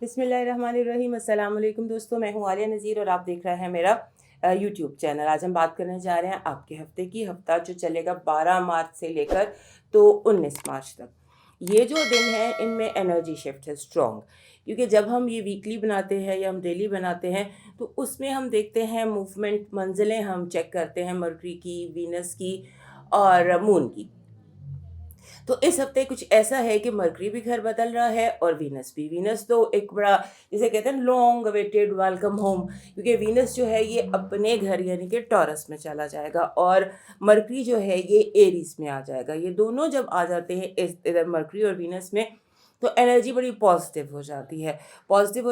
بسم اللہ الرحمن الرحیم۔ السلام علیکم دوستوں، میں ہوں عالیہ نذیر اور آپ دیکھ رہے ہیں میرا یوٹیوب چینل۔ آج ہم بات کرنے جا رہے ہیں آپ کے ہفتے کی، ہفتہ جو چلے گا 12 مارچ سے لے کر تو 19 مارچ تک۔ یہ جو دن ہے ان میں انرجی شفٹ ہے اسٹرانگ، کیونکہ جب ہم یہ ویکلی بناتے ہیں یا ہم ڈیلی بناتے ہیں تو اس میں ہم دیکھتے ہیں موومنٹ، منزلیں ہم چیک کرتے ہیں مرکری کی، وینس کی اور مون کی۔ تو اس ہفتے کچھ ایسا ہے کہ مرکری بھی گھر بدل رہا ہے اور وینس بھی۔ وینس تو ایک بڑا جسے کہتے ہیں لانگ اویٹیڈ ویلکم ہوم، کیونکہ وینس جو ہے یہ اپنے گھر یعنی کہ ٹورس میں چلا جائے گا اور مرکری جو ہے یہ ایریز میں آ جائے گا۔ یہ دونوں جب آ جاتے ہیں ادھر مرکری اور وینس میں تو انرجی بڑی پازیٹیو ہو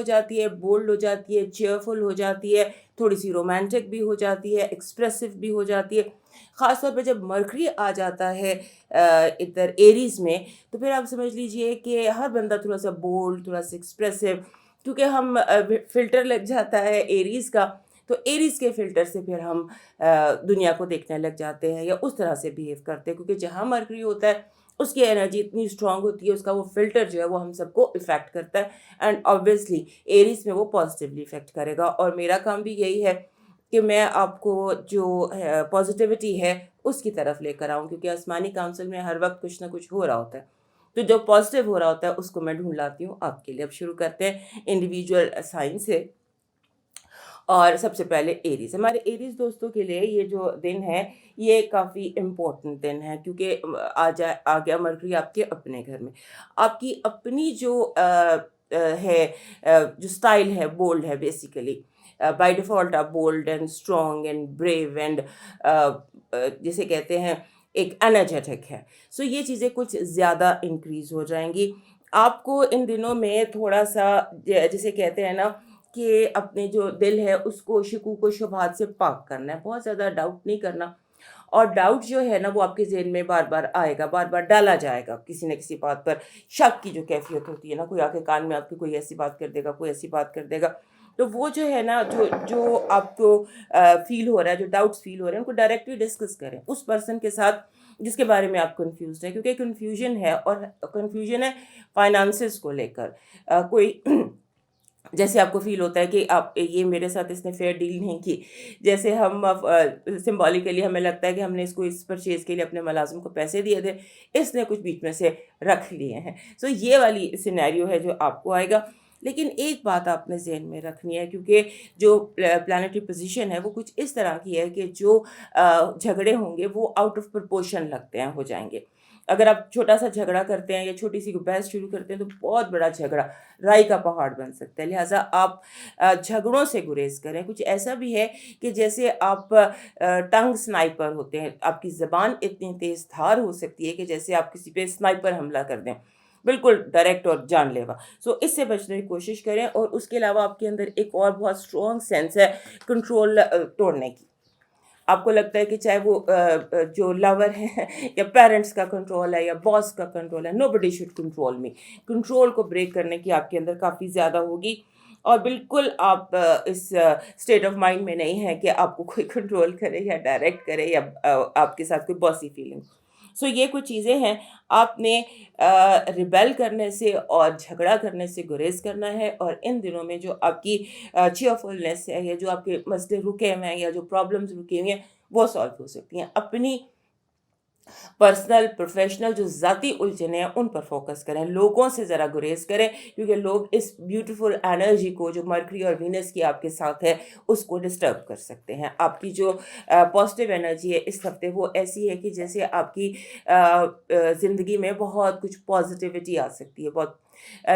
جاتی ہے، بولڈ ہو جاتی ہے، چیئرفل ہو جاتی ہے، تھوڑی سی رومانٹک بھی ہو جاتی ہے، ایکسپریسو بھی ہو جاتی ہے۔ خاص طور پہ جب مرکری آ جاتا ہے ادھر ایریز میں تو پھر آپ سمجھ لیجئے کہ ہر بندہ تھوڑا سا بولڈ، تھوڑا سا ایکسپریسو، کیونکہ ہم فلٹر لگ جاتا ہے ایریز کا، تو ایریز کے فلٹر سے پھر ہم دنیا کو دیکھنے لگ جاتے ہیں یا اس طرح سے بیہیو کرتے ہیں، کیونکہ جہاں مرکری ہوتا ہے اس کی انرجی اتنی اسٹرانگ ہوتی ہے، اس کا وہ فلٹر جو ہے وہ ہم سب کو افیکٹ کرتا ہے، اینڈ آبویسلی ایریز میں وہ پازیٹیولی افیکٹ کرے گا۔ اور میرا کام بھی یہی ہے کہ میں آپ کو جو پازیٹیوٹی ہے اس کی طرف لے کر آؤں، کیونکہ آسمانی کاؤنسل میں ہر وقت کچھ نہ کچھ ہو رہا ہوتا ہے، تو جو پازیٹیو ہو رہا ہوتا ہے اس کو میں ڈھونڈ لاتی ہوں آپ کے لیے۔ اب شروع کرتے ہیں انڈیویجول سائن سے، اور سب سے پہلے ایریز۔ ہمارے ایریز دوستوں کے لیے یہ جو دن ہے یہ کافی امپورٹنٹ دن ہے، کیونکہ آ گیا مرکری آپ کے اپنے گھر میں۔ آپ کی اپنی جو ہے جو سٹائل ہے بولڈ ہے بیسیکلی، بائی ڈیفالٹ آپ bold and strong and brave and جسے کہتے ہیں ایک انرجیٹک ہے، سو یہ چیزیں کچھ زیادہ انکریز ہو جائیں گی۔ آپ کو ان دنوں میں تھوڑا سا جسے کہتے ہیں نا کہ اپنے جو دل ہے اس کو شکوک و شبہات سے پاک کرنا ہے، بہت زیادہ ڈاؤٹ نہیں کرنا، اور ڈاؤٹ جو ہے نا وہ آپ کے ذہن میں بار بار آئے گا، بار بار ڈالا جائے گا کسی نہ کسی بات پر۔ شک کی جو کیفیت ہوتی ہے نا، کوئی آ کے کان میں آپ کی کوئی ایسی بات کر دے گا، کوئی ایسی بات کر دے گا، تو وہ جو ہے نا جو آپ کو فیل ہو رہا ہے، جو ڈاؤٹس فیل ہو رہے ہیں ان کو ڈائریکٹلی ڈسکس کریں اس پرسن کے ساتھ جس کے بارے میں آپ کنفیوزڈ ہیں، کیونکہ کنفیوژن ہے، اور کنفیوژن ہے فائنانسز کو لے کر۔ کوئی جیسے آپ کو فیل ہوتا ہے کہ آپ یہ میرے ساتھ اس نے فیئر ڈیل نہیں کی، جیسے ہم سمبولیکلی ہمیں لگتا ہے کہ ہم نے اس کو اس پرچیز کے لیے اپنے ملازم کو پیسے دیے تھے، اس نے کچھ بیچ میں سے رکھ لیے ہیں، سو یہ والی سینیریو ہے جو آپ کو آئے گا۔ لیکن ایک بات آپ نے ذہن میں رکھنی ہے، کیونکہ جو پلانٹری پوزیشن ہے وہ کچھ اس طرح کی ہے کہ جو جھگڑے ہوں گے وہ آؤٹ آف پرپورشن لگتے ہیں ہو جائیں گے۔ اگر آپ چھوٹا سا جھگڑا کرتے ہیں یا چھوٹی سی بحث شروع کرتے ہیں تو بہت بڑا جھگڑا رائی کا پہاڑ بن سکتا ہے، لہٰذا آپ جھگڑوں سے گریز کریں۔ کچھ ایسا بھی ہے کہ جیسے آپ ٹنگ سنائپر ہوتے ہیں، آپ کی زبان اتنی تیز دھار ہو سکتی ہے کہ جیسے آپ کسی پہ سنائپر حملہ کر دیں، بالکل ڈائریکٹ اور جان لیوا، سو اس سے بچنے کی کوشش کریں۔ اور اس کے علاوہ آپ کے اندر ایک اور بہت اسٹرانگ سینس ہے کنٹرول توڑنے کی۔ آپ کو لگتا ہے کہ چاہے وہ جو لور ہے یا پیرنٹس کا کنٹرول ہے یا باس کا کنٹرول ہے، nobody should control me، control کو بریک کرنے کی آپ کے اندر کافی زیادہ ہوگی، اور بالکل آپ اس اسٹیٹ آف مائنڈ میں نہیں ہے کہ آپ کو کوئی کنٹرول کرے یا ڈائریکٹ کرے یا آپ کے ساتھ کوئی باسی فیلنگ۔ سو یہ کچھ چیزیں ہیں، آپ نے ریبیل کرنے سے اور جھگڑا کرنے سے گریز کرنا ہے، اور ان دنوں میں جو آپ کی چیئرفلنس ہے یا جو آپ کے مسئلے رکے ہوئے ہیں یا جو پرابلمز رکی ہوئی ہیں وہ سالو ہو سکتی ہیں۔ اپنی پرسنل پروفیشنل جو ذاتی الجھنیں ہیں ان پر فوکس کریں، لوگوں سے ذرا گریز کریں، کیونکہ لوگ اس بیوٹیفل انرجی کو جو مرکری اور وینس کی آپ کے ساتھ ہے اس کو ڈسٹرب کر سکتے ہیں۔ آپ کی جو پازیٹیو انرجی ہے اس ہفتے وہ ایسی ہے کہ جیسے آپ کی زندگی میں بہت کچھ پازیٹیوٹی آ سکتی ہے، بہت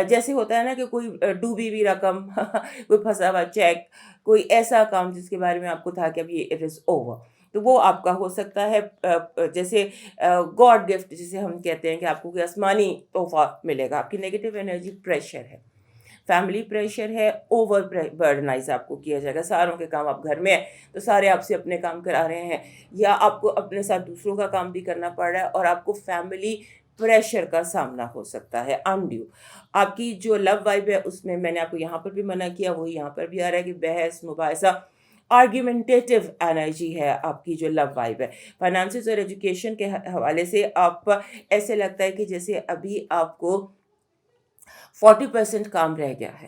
جیسے ہوتا ہے نا کہ کوئی ڈوبی ہوئی رقم کوئی پھنسا ہوا چیک، کوئی ایسا کام جس کے بارے میں آپ کو تھا کہ اب یہ اٹ از اوور، تو وہ آپ کا ہو سکتا ہے جیسے گاڈ گفٹ جسے ہم کہتے ہیں کہ آپ کو کوئی آسمانی تحفہ ملے گا۔ آپ کی نیگیٹو انرجی پریشر ہے، فیملی پریشر ہے، اوور برڈنائز آپ کو کیا جائے گا، ساروں کے کام آپ گھر میں ہیں تو سارے آپ سے اپنے کام کرا رہے ہیں، یا آپ کو اپنے ساتھ دوسروں کا کام بھی کرنا پڑ رہا ہے، اور آپ کو فیملی پریشر کا سامنا ہو سکتا ہے انڈیو۔ آپ کی جو لو وائب ہے اس میں نے آپ کو یہاں پر بھی منع کیا، وہی یہاں پر بھی آ رہا ہے کہ بحث مباحثہ، آرگیومنٹیٹیو انرجی ہے آپ کی جو لو وائب ہے۔ فائنانسز اور ایجوکیشن کے حوالے سے آپ ایسے لگتا ہے کہ جیسے ابھی آپ کو 40% کام رہ گیا ہے،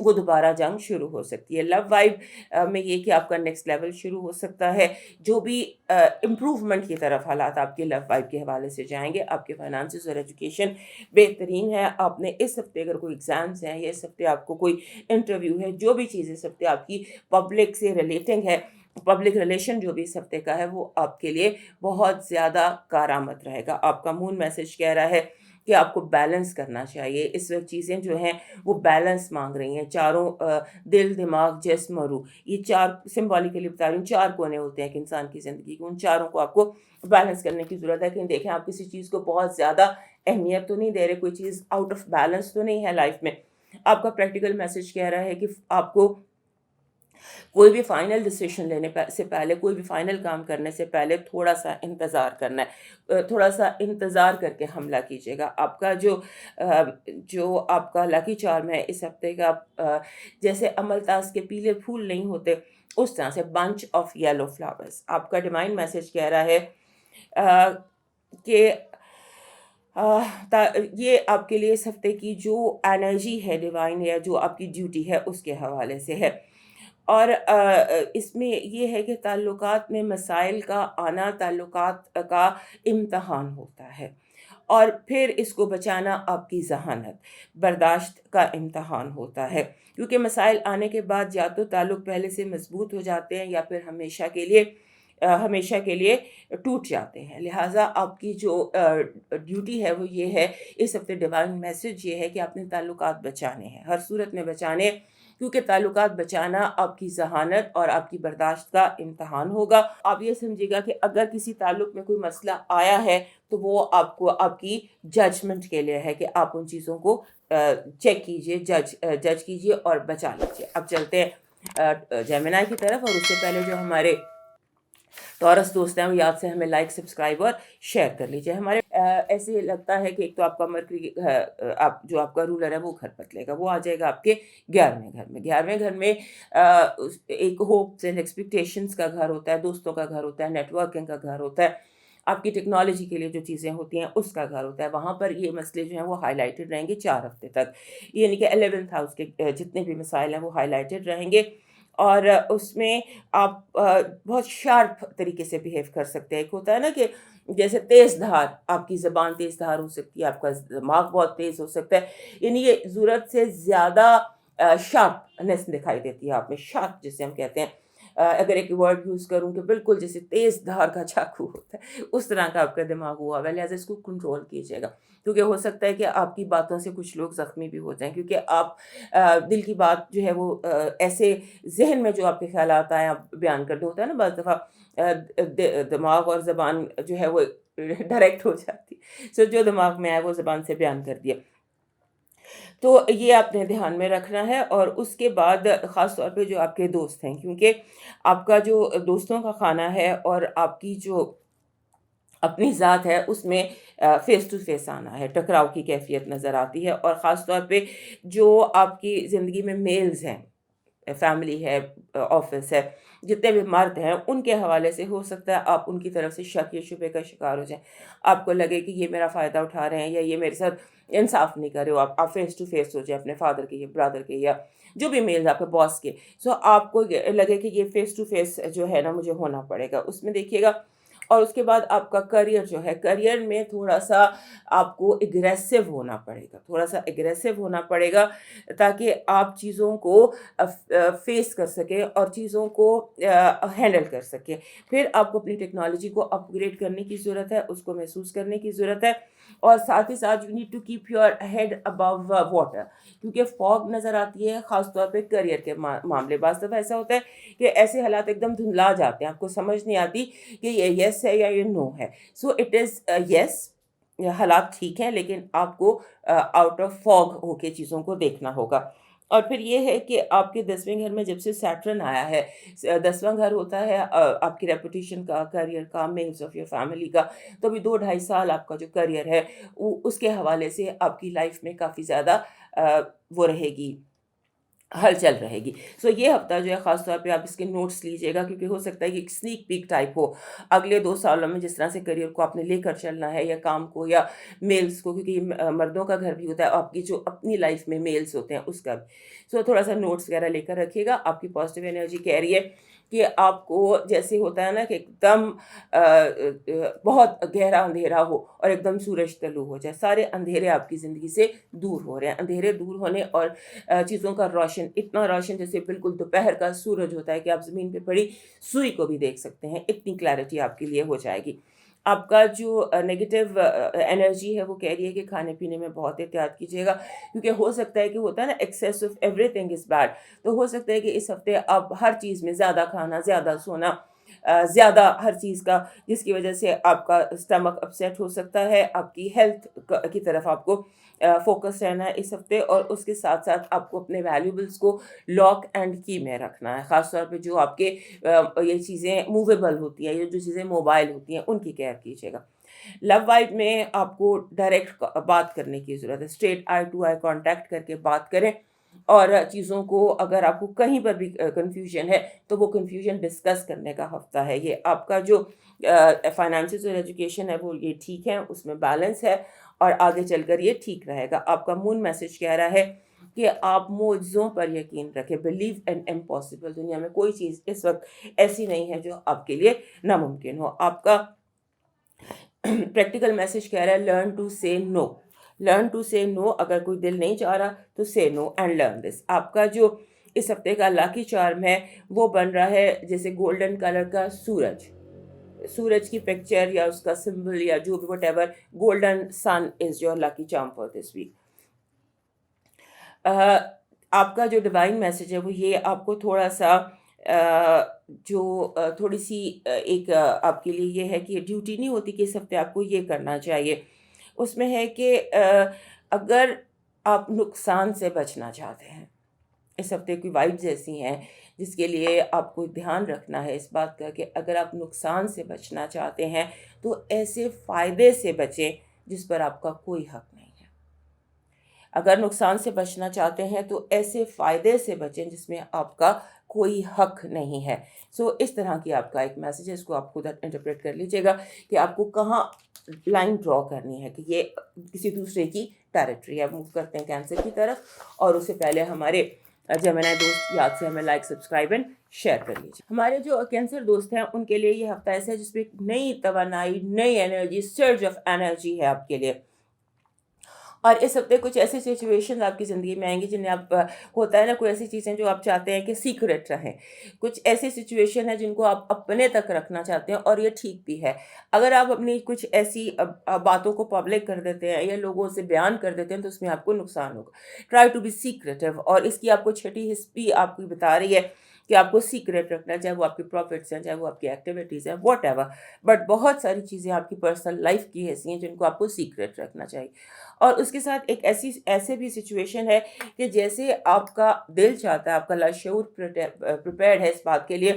وہ دوبارہ جنگ شروع ہو سکتی ہے. لو وائب میں یہ کہ آپ کا نیکسٹ لیول شروع ہو سکتا ہے. جو بھی امپروومنٹ کی طرف حالات آپ کے لو وائب کے حوالے سے جائیں گے. آپ کے فائنانسز اور ایجوکیشن بہترین ہے. آپ نے اس ہفتے اگر کوئی ایگزامس ہیں یا اس ہفتے آپ کو کوئی انٹرویو ہے, جو بھی چیز اس ہفتے آپ کی پبلک سے ریلیٹنگ ہے, پبلک ریلیشن جو بھی اس ہفتے کا ہے, وہ آپ کے لیے بہت زیادہ کارآمد رہے گا. آپ کا مون میسج کہہ رہا ہے کہ آپ کو بیلنس کرنا چاہیے. اس وقت چیزیں جو ہیں وہ بیلنس مانگ رہی ہیں. چاروں دل, دماغ, جسم اور روح, یہ چار سمبولیکلی بتا رہی ہوں, 4 کونے ہوتے ہیں ایک انسان کی زندگی کے. ان چاروں کو آپ کو بیلنس کرنے کی ضرورت ہے. کہ دیکھیں آپ کسی چیز کو بہت زیادہ اہمیت تو نہیں دے رہے, کوئی چیز آؤٹ آف بیلنس تو نہیں ہے لائف میں. آپ کا پریکٹیکل میسج کہہ رہا ہے کہ آپ کو کوئی بھی فائنل ڈیسیشن لینے سے پہلے, کوئی بھی فائنل کام کرنے سے پہلے تھوڑا سا انتظار کرنا ہے. تھوڑا سا انتظار کر کے حملہ کیجیے گا. آپ کا جو آپ کا لکی چارم ہے اس ہفتے کا, جیسے املتاس کے پیلے پھول نہیں ہوتے اس طرح سے بنچ آف یلو فلاورز. آپ کا ڈیوائن میسج کہہ رہا ہے کہ یہ آپ کے لیے اس ہفتے کی جو انرجی ہے ڈیوائن, یا جو آپ کی ڈیوٹی ہے اس کے حوالے سے ہے. اور اس میں یہ ہے کہ تعلقات میں مسائل کا آنا تعلقات کا امتحان ہوتا ہے, اور پھر اس کو بچانا آپ کی ذہانت, برداشت کا امتحان ہوتا ہے. کیونکہ مسائل آنے کے بعد یا تو تعلق پہلے سے مضبوط ہو جاتے ہیں یا پھر ہمیشہ کے لیے ٹوٹ جاتے ہیں. لہٰذا آپ کی جو ڈیوٹی ہے وہ یہ ہے, اس ہفتے ڈیوائن میسج یہ ہے کہ آپ نے تعلقات بچانے ہیں, ہر صورت میں بچانے, کیونکہ تعلقات بچانا آپ کی ذہانت اور آپ کی برداشت کا امتحان ہوگا. آپ یہ سمجھیے گا کہ اگر کسی تعلق میں کوئی مسئلہ آیا ہے تو وہ آپ کی ججمنٹ کے لیے ہے, کہ آپ ان چیزوں کو چیک کیجئے, جج کیجئے اور بچا لیجئے. اب چلتے ہیں جیمنائی کی طرف, اور اس سے پہلے جو ہمارے ٹورس دوست ہیں وہ یاد سے ہمیں لائک, سبسکرائب اور شیئر کر لیجئے. ہمارے ایسے لگتا ہے کہ ایک تو آپ کا مرکری, جو آپ کا رولر ہے وہ گھر بدلے گا, وہ آ جائے گا آپ کے 11ویں گھر میں. 11ویں گھر میں ایک ہوپس اینڈ ایکسپیکٹیشنز کا گھر ہوتا ہے, دوستوں کا گھر ہوتا ہے, نیٹ ورکنگ کا گھر ہوتا ہے, آپ کی ٹیکنالوجی کے لیے جو چیزیں ہوتی ہیں اس کا گھر ہوتا ہے. وہاں پر یہ مسئلے جو ہیں وہ ہائی لائٹڈ رہیں گے 4 ہفتے تک. یعنی کہ 11th ہاؤس کے جتنے بھی مسائل ہیں وہ ہائی لائٹڈ رہیں گے, اور اس میں آپ بہت شارپ طریقے سے بیہیو کر سکتے ہیں. ایک ہوتا ہے نا کہ جیسے تیز دھار, آپ کی زبان تیز دھار ہو سکتی ہے, آپ کا دماغ بہت تیز ہو سکتا ہے. یعنی یہ ضرورت سے زیادہ شارپنیس دکھائی دیتی ہے آپ میں, شارپ جسے ہم کہتے ہیں. اگر ایک ورڈ یوز کروں کہ بالکل جیسے تیز دھار کا چاقو ہوتا ہے, اس طرح کا آپ کا دماغ ہوا ہوا ہے. لہٰذا اس کو کنٹرول کیجیے گا, کیونکہ ہو سکتا ہے کہ آپ کی باتوں سے کچھ لوگ زخمی بھی ہو جائیں, کیونکہ آپ دل کی بات جو ہے وہ ایسے ذہن میں جو آپ کے خیالات آئیں آپ بیان کر دو. ہوتا ہے نا بعض دفعہ دماغ اور زبان جو ہے وہ ڈائریکٹ ہو جاتی, سو جو دماغ میں آئے وہ زبان سے بیان کر دیا. تو یہ آپ نے دھیان میں رکھنا ہے. اور اس کے بعد خاص طور پہ جو آپ کے دوست ہیں, کیونکہ آپ کا جو دوستوں کا خانہ ہے اور آپ کی جو اپنی ذات ہے اس میں فیس ٹو فیس آنا ہے, ٹکراؤ کی کیفیت نظر آتی ہے. اور خاص طور پہ جو آپ کی زندگی میں میلز ہیں, فیملی ہے, آفس ہے, جتنے بھی مرد ہیں, ان کے حوالے سے ہو سکتا ہے آپ ان کی طرف سے شک یا شبہ کا شکار ہو جائیں. آپ کو لگے کہ یہ میرا فائدہ اٹھا رہے ہیں یا یہ میرے ساتھ انصاف نہیں کر رہے ہو. آپ فیس ٹو فیس ہو جائیں اپنے فادر کے یا برادر کے یا جو بھی میلز آپ کے باس کے. سو آپ کو لگے کہ یہ فیس ٹو فیس جو ہے نا مجھے ہونا پڑے گا, اس میں دیکھیے گا. اور اس کے بعد آپ کا کریئر جو ہے, کریئر میں تھوڑا سا آپ کو اگریسو ہونا پڑے گا, تھوڑا سا اگریسو ہونا پڑے گا, تاکہ آپ چیزوں کو فیس کر سکیں اور چیزوں کو ہینڈل کر سکیں. پھر آپ کو اپنی ٹیکنالوجی کو اپ گریڈ کرنے کی ضرورت ہے, اس کو محسوس کرنے کی ضرورت ہے. اور ساتھ ہی ساتھ you need to keep your head above water, کیونکہ فوگ نظر آتی ہے خاص طور پہ کریئر کے معاملے. بعض دفعہ ایسا ہوتا ہے کہ ایسے حالات ایک دم دھندلا جاتے ہیں, آپ کو سمجھ نہیں آتی کہ یہ یس ہے یا یہ نو ہے. سو اٹ از یس, حالات ٹھیک ہیں, لیکن آپ کو آؤٹ آف فوگ ہو کے چیزوں کو دیکھنا ہوگا. اور پھر یہ ہے کہ آپ کے 10ویں گھر میں جب سے سیٹرن آیا ہے, 10واں گھر ہوتا ہے آپ کی ریپوٹیشن کا, کریئر کا, میلز آف یور فیملی کا. تو ابھی 2-2.5 سال آپ کا جو کریئر ہے اس کے حوالے سے آپ کی لائف میں کافی زیادہ وہ رہے گی, ہلچل رہے گی. سو یہ ہفتہ جو ہے خاص طور پہ آپ اس کے نوٹس لیجیے گا، کیونکہ ہو سکتا ہے کہ ایک اسنیک پیک ٹائپ ہو اگلے 2 سالوں میں، جس طرح سے کریئر کو آپ نے لے کر چلنا ہے یا کام کو یا میلز کو، کیونکہ یہ مردوں کا گھر بھی ہوتا ہے، آپ کی جو اپنی لائف میں میلز ہوتے ہیں اس کا بھی. سو تھوڑا سا نوٹس وغیرہ لے کر رکھیے گا. آپ کی پازیٹیو انرجی کہہ رہی ہے کہ آپ کو جیسے ہوتا ہے نا کہ ایک دم بہت گہرا اندھیرا ہو اور ایک دم سورج طلوع ہو جائے، سارے اندھیرے آپ کی زندگی سے دور ہو رہے ہیں. اندھیرے دور ہونے اور چیزوں کا روشن، اتنا روشن جیسے بالکل دوپہر کا سورج ہوتا ہے کہ آپ زمین پہ پڑی سوئی کو بھی دیکھ سکتے ہیں، اتنی کلیئرٹی آپ کے لیے ہو جائے گی. آپ کا جو نیگیٹو انرجی ہے وہ کہہ رہی ہے کہ کھانے پینے میں بہت احتیاط کیجیے گا، کیونکہ ہو سکتا ہے کہ ہوتا ہے نا access of every thing is bad. تو ہو سکتا ہے کہ اس ہفتے آپ ہر چیز میں زیادہ کھانا، زیادہ سونا، زیادہ ہر چیز کا، جس کی وجہ سے آپ کا اسٹمک اپسیٹ ہو سکتا ہے. آپ کی ہیلتھ کی طرف آپ کو فوکس رہنا ہے اس ہفتے، اور اس کے ساتھ ساتھ آپ کو اپنے ویلیوبلس کو لاک اینڈ کی میں رکھنا ہے، خاص طور پہ جو آپ کے یہ چیزیں موویبل ہوتی ہیں، یہ جو چیزیں موبائل ہوتی ہیں ان کی کیئر کیجیے گا. لو وائف میں آپ کو ڈائریکٹ بات کرنے کی ضرورت ہے، straight eye to eye contact کر کے بات کریں، اور چیزوں کو اگر آپ کو کہیں پر بھی کنفیوژن ہے تو وہ کنفیوژن ڈسکس کرنے کا ہفتہ ہے. یہ آپ کا جو فائنانسز اور ایجوکیشن ہے وہ یہ ٹھیک ہے، اس میں بیلنس ہے، اور آگے چل کر یہ ٹھیک رہے گا. آپ کا مون میسج کہہ رہا ہے کہ آپ معجزوں پر یقین رکھیں، بلیو ان امپاسبل. دنیا میں کوئی چیز اس وقت ایسی نہیں ہے جو آپ کے لیے ناممکن ہو. آپ کا پریکٹیکل میسج کہہ رہا ہے لرن ٹو سے نو. لرن ٹو سے نو. اگر کوئی دل نہیں چاہ رہا تو سے نو اینڈ لرن دس. آپ کا جو اس ہفتے کا لاکی چارم ہے وہ بن رہا ہے جیسے گولڈن کلر کا سورج، سورج کی پکچر یا اس کا سمبل یا جو بھی whatever. Golden sun is your lucky charm for this week. آپ کا جو ڈیوائن میسج ہے وہ یہ آپ کو تھوڑا سا جو تھوڑی سی ایک آپ کے لیے یہ ہے کہ ڈیوٹی نہیں ہوتی کہ اس ہفتے آپ کو یہ کرنا چاہیے. اس میں ہے کہ اگر آپ نقصان سے بچنا چاہتے ہیں، اس ہفتے کی وائبز ایسی ہیں جس کے لیے آپ کو دھیان رکھنا ہے اس بات کا کہ اگر آپ نقصان سے بچنا چاہتے ہیں تو ایسے فائدے سے بچیں جس پر آپ کا کوئی حق نہیں ہے. اگر نقصان سے بچنا چاہتے ہیں تو ایسے فائدے سے بچیں جس میں آپ کا کوئی حق نہیں ہے. سو اس طرح کی آپ کا ایک میسج ہے، اس کو آپ خود انٹرپریٹ کر لیجیے گا کہ آپ کو کہاں لائن ڈرا کرنی ہے کہ یہ کسی دوسرے کی ٹیریٹری ہے. موو کرتے ہیں کینسر کی طرف، اور اس سے پہلے ہمارے جمنائی دوست یاد سے ہمیں لائک، سبسکرائب اینڈ شیئر کر لیجیے. ہمارے جو کینسر دوست ہیں ان کے لیے یہ ہفتہ ایسا ہے جس میں نئی توانائی، نئی انرجی، سرج آف انرجی ہے آپ کے لیے. اور اس ہفتے کچھ ایسی سچویشن آپ کی زندگی میں آئیں گی جنہیں آپ ہوتا ہے نا کوئی ایسی چیزیں جو آپ چاہتے ہیں کہ سیکرٹ رہیں. کچھ ایسی سچویشن ہے جن کو آپ اپنے تک رکھنا چاہتے ہیں، اور یہ ٹھیک بھی ہے. اگر آپ اپنی کچھ ایسی باتوں کو پبلک کر دیتے ہیں یا لوگوں سے بیان کر دیتے ہیں تو اس میں آپ کو نقصان ہوگا. Try to be secretive. اور اس کی آپ کو چھٹی حص بھی آپ کو بتا رہی ہے کہ آپ کو سیکریٹ رکھنا، چاہے وہ آپ کے پروفٹس ہیں، چاہے وہ آپ کی ایکٹیویٹیز ہیں، واٹ ایور. بٹ بہت ساری چیزیں آپ کی پرسنل لائف کی ایسی ہیں جن کو آپ کو سیکریٹ رکھنا چاہیے. اور اس کے ساتھ ایک ایسے بھی سچویشن ہے کہ جیسے آپ کا دل چاہتا ہے، آپ کا لاشعور پریپیئرڈ ہے اس بات کے لیے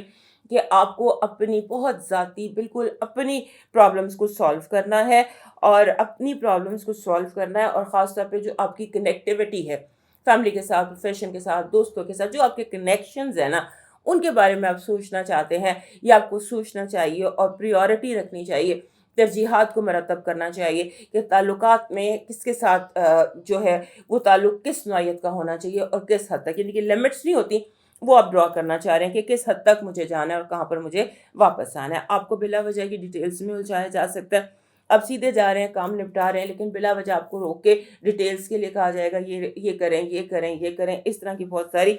کہ آپ کو اپنی بہت ذاتی، بالکل اپنی پرابلمس کو سالو کرنا ہے، اور اپنی پرابلمس کو سالو کرنا ہے. اور خاص طور پہ جو آپ کی کنیکٹیوٹی ہے فیملی کے ساتھ، پروفیشن کے ساتھ، دوستوں کے ساتھ، جو آپ کے کنیکشنز ہیں نا ان کے بارے میں آپ سوچنا چاہتے ہیں، یا آپ کو سوچنا چاہیے اور پریورٹی رکھنی چاہیے، ترجیحات کو مرتب کرنا چاہیے کہ تعلقات میں کس کے ساتھ جو ہے وہ تعلق کس نوعیت کا ہونا چاہیے اور کس حد تک، یعنی کہ لمٹس نہیں ہوتی، وہ آپ ڈرا کرنا چاہ رہے ہیں کہ کس حد تک مجھے جانا ہے اور کہاں پر مجھے واپس آنا ہے. آپ کو بلا وجہ کی ڈیٹیلز میں الجھایا جا سکتا ہے. اب سیدھے جا رہے ہیں، کام نپٹا رہے ہیں، لیکن بلا وجہ آپ کو روک کے ڈیٹیلز کے لیے کہا جائے گا یہ کریں، یہ کریں، یہ کریں. اس طرح کی بہت ساری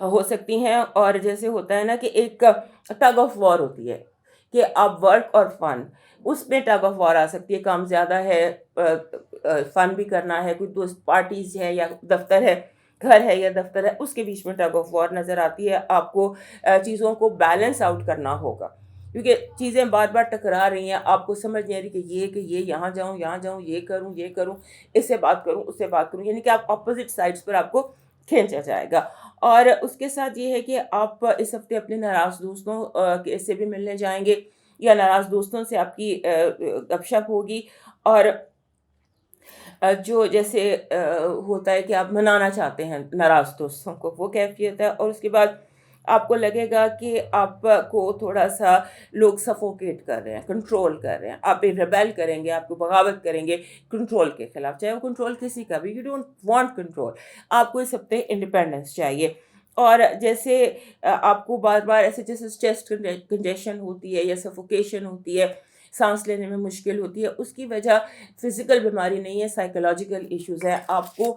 ہو سکتی ہیں. اور جیسے ہوتا ہے نا کہ ایک ٹگ آف وار ہوتی ہے کہ آپ ورک اور فن، اس میں ٹگ آف وار آ سکتی ہے. کام زیادہ ہے، فن بھی کرنا ہے، کوئی دوست پارٹیز ہے یا دفتر ہے، گھر ہے یا دفتر ہے، اس کے بیچ میں ٹگ آف وار نظر آتی ہے. آپ کو چیزوں کو بیلنس آؤٹ کرنا ہوگا، کیونکہ چیزیں بار بار ٹکرا رہی ہیں. آپ کو سمجھ نہیں آ رہی کہ یہ یہاں جاؤں، یہاں جاؤں، یہ کروں، اس سے بات کروں، اس سے بات کروں، یعنی کہ آپ اپوزٹ سائڈس پر آپ کو کھینچا جائے گا. اور اس کے ساتھ یہ ہے کہ آپ اس ہفتے اپنے ناراض دوستوں سے بھی ملنے جائیں گے، یا ناراض دوستوں سے آپ کی گپ شپ ہوگی. اور جو جیسے ہوتا ہے کہ آپ منانا چاہتے ہیں ناراض دوستوں کو، وہ کیفیت ہے. اور اس کے بعد آپ کو لگے گا کہ آپ کو تھوڑا سا لوگ سفوکیٹ کر رہے ہیں، کنٹرول کر رہے ہیں. آپ ریبیل کریں گے، آپ کو بغاوت کریں گے کنٹرول کے خلاف، چاہے وہ کنٹرول کسی کا بھی. You don't want control. آپ کو اس ہفتے انڈیپینڈنس چاہیے. اور جیسے آپ کو بار بار ایسے جیسے چیسٹ کنجیشن ہوتی ہے یا سفوکیشن ہوتی ہے، سانس لینے میں مشکل ہوتی ہے، اس کی وجہ فزیکل بیماری نہیں ہے، سائیکولوجیکل ایشوز ہیں. آپ کو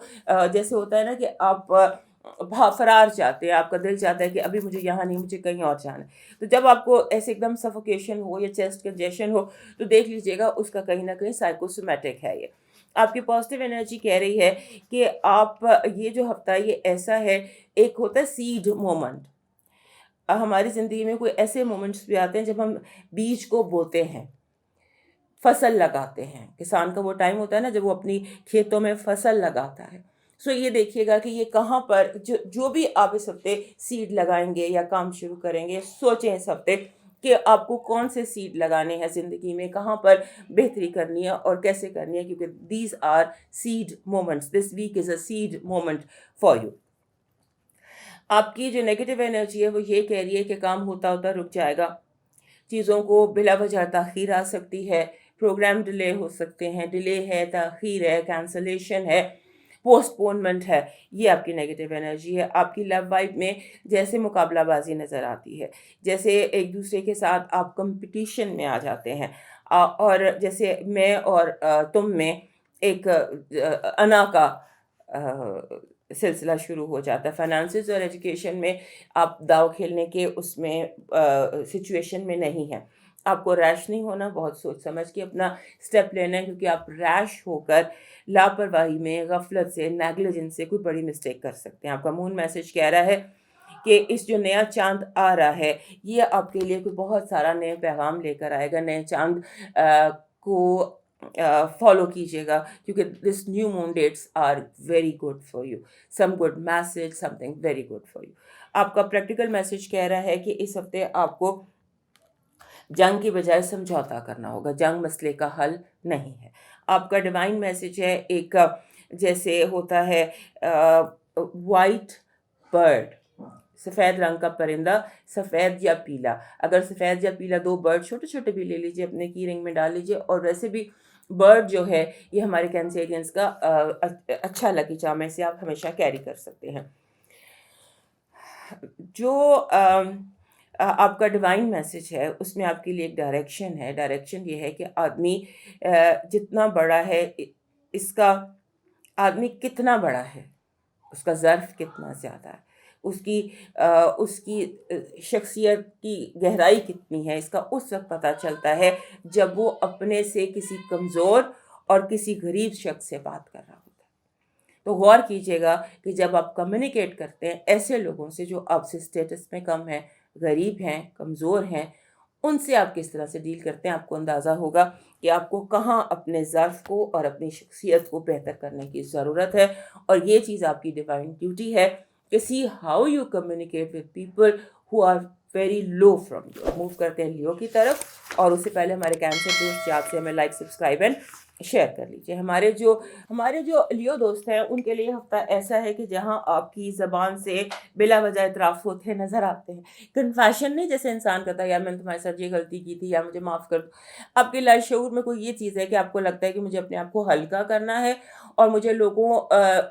جیسے ہوتا ہے نا کہ آپ فرار چاہتے ہیں، آپ کا دل چاہتا ہے کہ ابھی مجھے یہاں نہیں، مجھے کہیں اور جانا ہے. تو جب آپ کو ایسے ایک دم سفوکیشن ہو یا چیسٹ کنجیشن ہو تو دیکھ لیجیے گا اس کا کہیں نہ کہیں سائیکوسومیٹک ہے. یہ آپ کی پازیٹیو انرجی کہہ رہی ہے کہ آپ یہ جو ہفتہ یہ ایسا ہے. ایک ہوتا ہے سیڈ مومنٹ. ہماری زندگی میں کوئی ایسے مومنٹس بھی آتے ہیں جب ہم بیج کو بوتے ہیں، فصل لگاتے ہیں. کسان کا وہ ٹائم ہوتا ہے نا جب وہ اپنی کھیتوں میں فصل لگاتا ہے. سو یہ دیکھیے گا کہ یہ کہاں پر جو بھی آپ اس ہفتے سیڈ لگائیں گے یا کام شروع کریں گے، سوچیں اس ہفتے کہ آپ کو کون سے سیڈ لگانے ہیں زندگی میں، کہاں پر بہتری کرنی ہے اور کیسے کرنی ہے. کیونکہ these are sad moments. This week is a sad moment for you. آپ کی جو نیگیٹو انرجی ہے وہ یہ کہہ رہی ہے کہ کام ہوتا ہوتا رک جائے گا، چیزوں کو بلا وجہ تاخیر آ سکتی ہے، پروگرام ڈیلے ہو سکتے ہیں. ڈیلے ہے، تاخیر ہے، کینسلیشن ہے، پوسٹ پونمنٹ ہے. یہ آپ کی نیگیٹو انرجی ہے. آپ کی لو وائب میں جیسے مقابلہ بازی نظر آتی ہے، جیسے ایک دوسرے کے ساتھ آپ کمپٹیشن میں آ جاتے ہیں. اور جیسے میں اور تم میں ایک انا کا سلسلہ شروع ہو جاتا ہے. فائنانسز اور ایجوکیشن میں آپ داؤ کھیلنے کے اس میں سچویشن میں نہیں ہیں. آپ کو ریش نہیں ہونا، بہت سوچ سمجھ کے اپنا سٹیپ لینا ہے. کیونکہ آپ ریش ہو کر لاپرواہی میں، غفلت سے، نیگلیجنس سے کوئی بڑی مسٹیک کر سکتے ہیں. آپ کا مون میسج کہہ رہا ہے کہ اس جو نیا چاند آ رہا ہے یہ آپ کے لیے کوئی بہت سارا نئے پیغام لے کر آئے گا. نئے چاند کو فالو کیجیے گا کیونکہ this new moon dates are very good for you. Some good message, something very good for you. آپ کا پریکٹیکل میسج کہہ رہا ہے کہ اس ہفتے آپ کو جنگ کی بجائے سمجھوتا کرنا ہوگا. جنگ مسئلے کا حل نہیں ہے. آپ کا ڈیوائن میسج ہے ایک جیسے ہوتا ہے وائٹ برڈ، سفید رنگ کا پرندہ، سفید یا پیلا. اگر سفید یا پیلا دو برڈ چھوٹے چھوٹے بھی لے لیجیے، اپنے کی رنگ میں ڈال لیجیے. اور ویسے بھی برڈ جو ہے یہ ہمارے کینسیرینس کا اچھا لکی چارم ہے، اسے آپ ہمیشہ کیری کر سکتے ہیں. جو آپ کا ڈیوائن میسج ہے اس میں آپ کے لیے ایک ڈائریکشن ہے. ڈائریکشن یہ ہے کہ آدمی جتنا بڑا ہے، اس کا آدمی کتنا بڑا ہے، اس کا ظرف کتنا زیادہ ہے، اس کی شخصیت کی گہرائی کتنی ہے، اس کا اس وقت پتہ چلتا ہے جب وہ اپنے سے کسی کمزور اور کسی غریب شخص سے بات کر رہا ہوتا ہے. تو غور کیجیے گا کہ جب آپ کمیونیکیٹ کرتے ہیں ایسے لوگوں سے جو آپ سے اسٹیٹس میں کم ہیں، غریب ہیں، کمزور ہیں، ان سے آپ کس طرح سے ڈیل کرتے ہیں. آپ کو اندازہ ہوگا کہ آپ کو کہاں اپنے ظرف کو اور اپنی شخصیت کو بہتر کرنے کی ضرورت ہے. اور یہ چیز آپ کی ڈیوائن ڈیوٹی ہے کہ see how you communicate with people who are very low from you. Move کرتے ہیں لیو کی طرف. اور اس سے پہلے ہمارے کینسر دوست آپ سے ہمیں لائک، سبسکرائب اینڈ شیئر کر لیجیے. ہمارے جو لیو دوست ہیں ان کے لیے ہفتہ ایسا ہے کہ جہاں آپ کی زبان سے بلا وجہ اعتراف ہوتے نظر آتے ہیں. کنفیشن نہیں، جیسے انسان کہتا ہے یار میں نے تمہارے ساتھ یہ غلطی کی تھی یا مجھے معاف کر دو. آپ کے لاشعور میں کوئی یہ چیز ہے کہ آپ کو لگتا ہے کہ مجھے اپنے آپ کو ہلکا کرنا ہے اور مجھے لوگوں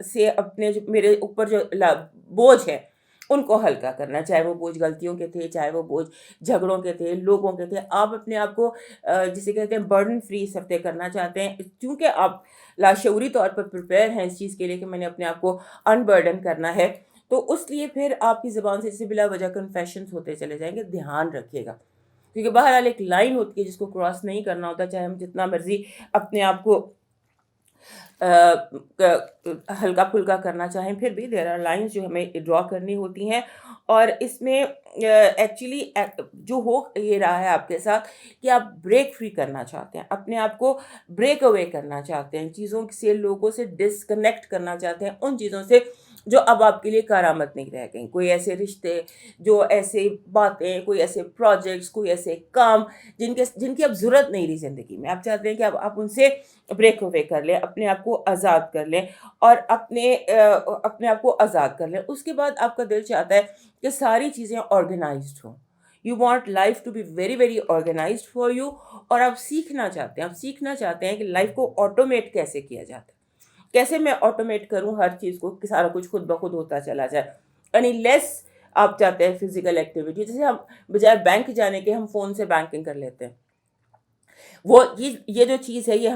سے اپنے میرے اوپر جو بوجھ ہے ان کو ہلکا کرنا، چاہے وہ بوجھ غلطیوں کے تھے، چاہے وہ بوجھ جھگڑوں کے تھے، لوگوں کے تھے. آپ اپنے آپ کو جسے کہتے ہیں برڈن فری اس ہفتے کرنا چاہتے ہیں کیونکہ آپ لاشعوری طور پر پریپیئر ہیں اس چیز کے لیے کہ میں نے اپنے آپ کو انبرڈن کرنا ہے. تو اس لیے پھر آپ کی زبان سے جسے بلا وجہ کنفیشنز ہوتے چلے جائیں گے. دھیان رکھیے گا کیونکہ بہرحال ایک لائن ہوتی ہے جس کو کراس نہیں کرنا ہوتا. چاہے ہم جتنا مرضی اپنے آپ کو ہلکا پھلکا کرنا چاہیں پھر بھی دیر آر لائنز جو ہمیں ڈرا کرنی ہوتی ہیں. اور اس میں ایکچولی جو ہو یہ رہا ہے آپ کے ساتھ کہ آپ بریک فری کرنا چاہتے ہیں، اپنے آپ کو بریک اوے کرنا چاہتے ہیں، چیزوں سے، لوگوں سے ڈسکنیکٹ کرنا چاہتے ہیں، ان چیزوں سے جو اب آپ کے لیے کارآمد نہیں رہ گئیں، کوئی ایسے رشتے، جو ایسے باتیں، کوئی ایسے پروجیکٹس، کوئی ایسے کام جن کی اب ضرورت نہیں رہی زندگی میں. آپ چاہتے ہیں کہ اب آپ ان سے بریک اوے کر لیں، اپنے آپ کو آزاد کر لیں اور اپنے آپ کو آزاد کر لیں. اس کے بعد آپ کا دل چاہتا ہے کہ ساری چیزیں آرگنائزڈ ہوں. You want life to be very very organised for you. اور آپ سیکھنا چاہتے ہیں کہ لائف کو آٹومیٹ کیسے کیا جاتا ہے، کیسے میں آٹومیٹ کروں ہر چیز کو کہ سارا کچھ خود بخود ہوتا چلا جائے. یعنی لیس آپ چاہتے ہیں فزیکل ایکٹیویٹی، جیسے ہم بجائے بینک جانے کے ہم فون سے بینکنگ کر لیتے ہیں. وہ یہ جو چیز ہے یہ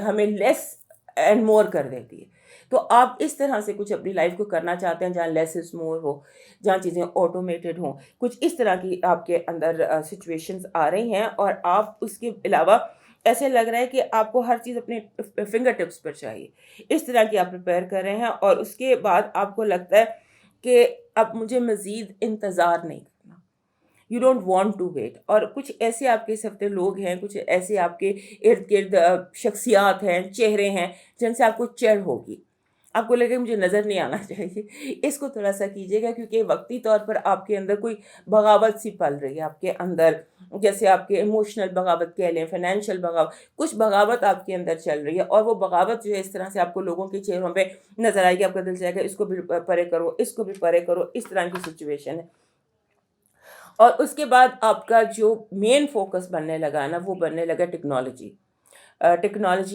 ہمیں لیس اینڈ مور کر دیتی ہے. تو آپ اس طرح سے کچھ اپنی لائف کو کرنا چاہتے ہیں جہاں لیس از مور ہو، جہاں چیزیں آٹومیٹڈ ہوں. کچھ اس طرح کی آپ کے اندر سچویشنز آ رہی ہیں اور آپ اس کے علاوہ ایسے لگ رہا ہے کہ آپ کو ہر چیز اپنے فنگر ٹپس پر چاہیے. اس طرح کی آپ پریپیئر کر رہے ہیں اور اس کے بعد آپ کو لگتا ہے کہ اب مجھے مزید انتظار نہیں کرنا. You don't want to wait. اور کچھ ایسے آپ کے اس ہفتے لوگ ہیں، کچھ ایسے آپ کے ارد گرد شخصیات ہیں، چہرے ہیں جن سے آپ کو چڑ ہوگی. آپ کو لگے مجھے نظر نہیں آنا چاہیے. اس کو تھوڑا سا کیجیے گا کیونکہ وقتی طور پر آپ کے اندر کوئی بغاوت سی پل رہی ہے آپ کے اندر، جیسے آپ کے ایموشنل بغاوت کہہ لیں، فائنینشیل بغاوت، کچھ بغاوت آپ کے اندر چل رہی ہے. اور وہ بغاوت جو ہے اس طرح سے آپ کو لوگوں کے چہروں پہ نظر آئے گی. آپ کا دل چاہے گا اس کو بھی پرے کرو، اس کو بھی پرے کرو. اس طرح کی سچویشن ہے. اور اس کے بعد آپ کا جو مین فوکس بننے لگا نا وہ بننے لگا ٹیکنالوجی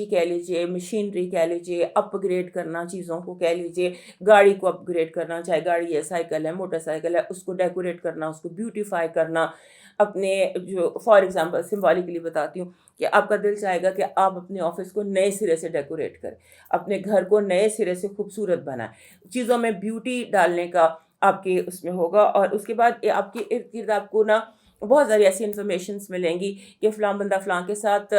کہہ لیجیے، مشینری کہہ لیجیے، اپ گریڈ کرنا چیزوں کو کہہ لیجیے، گاڑی کو اپ گریڈ کرنا، چاہے گاڑی ہے، سائیکل ہے، موٹر سائیکل ہے، اس کو ڈیکوریٹ کرنا، اس کو بیوٹیفائی کرنا. اپنے جو فار ایگزامپل سمبولکلی بتاتی ہوں کہ آپ کا دل چاہے گا کہ آپ اپنے آفس کو نئے سرے سے ڈیکوریٹ کریں، اپنے گھر کو نئے سرے سے خوبصورت بنائیں، چیزوں میں بیوٹی ڈالنے کا آپ کے اس میں ہوگا. اور اس کے بعد آپ کے ارد گرد آپ کو نا بہت ساری ایسی انفارمیشنس ملیں گی کہ فلاں بندہ فلاں کے ساتھ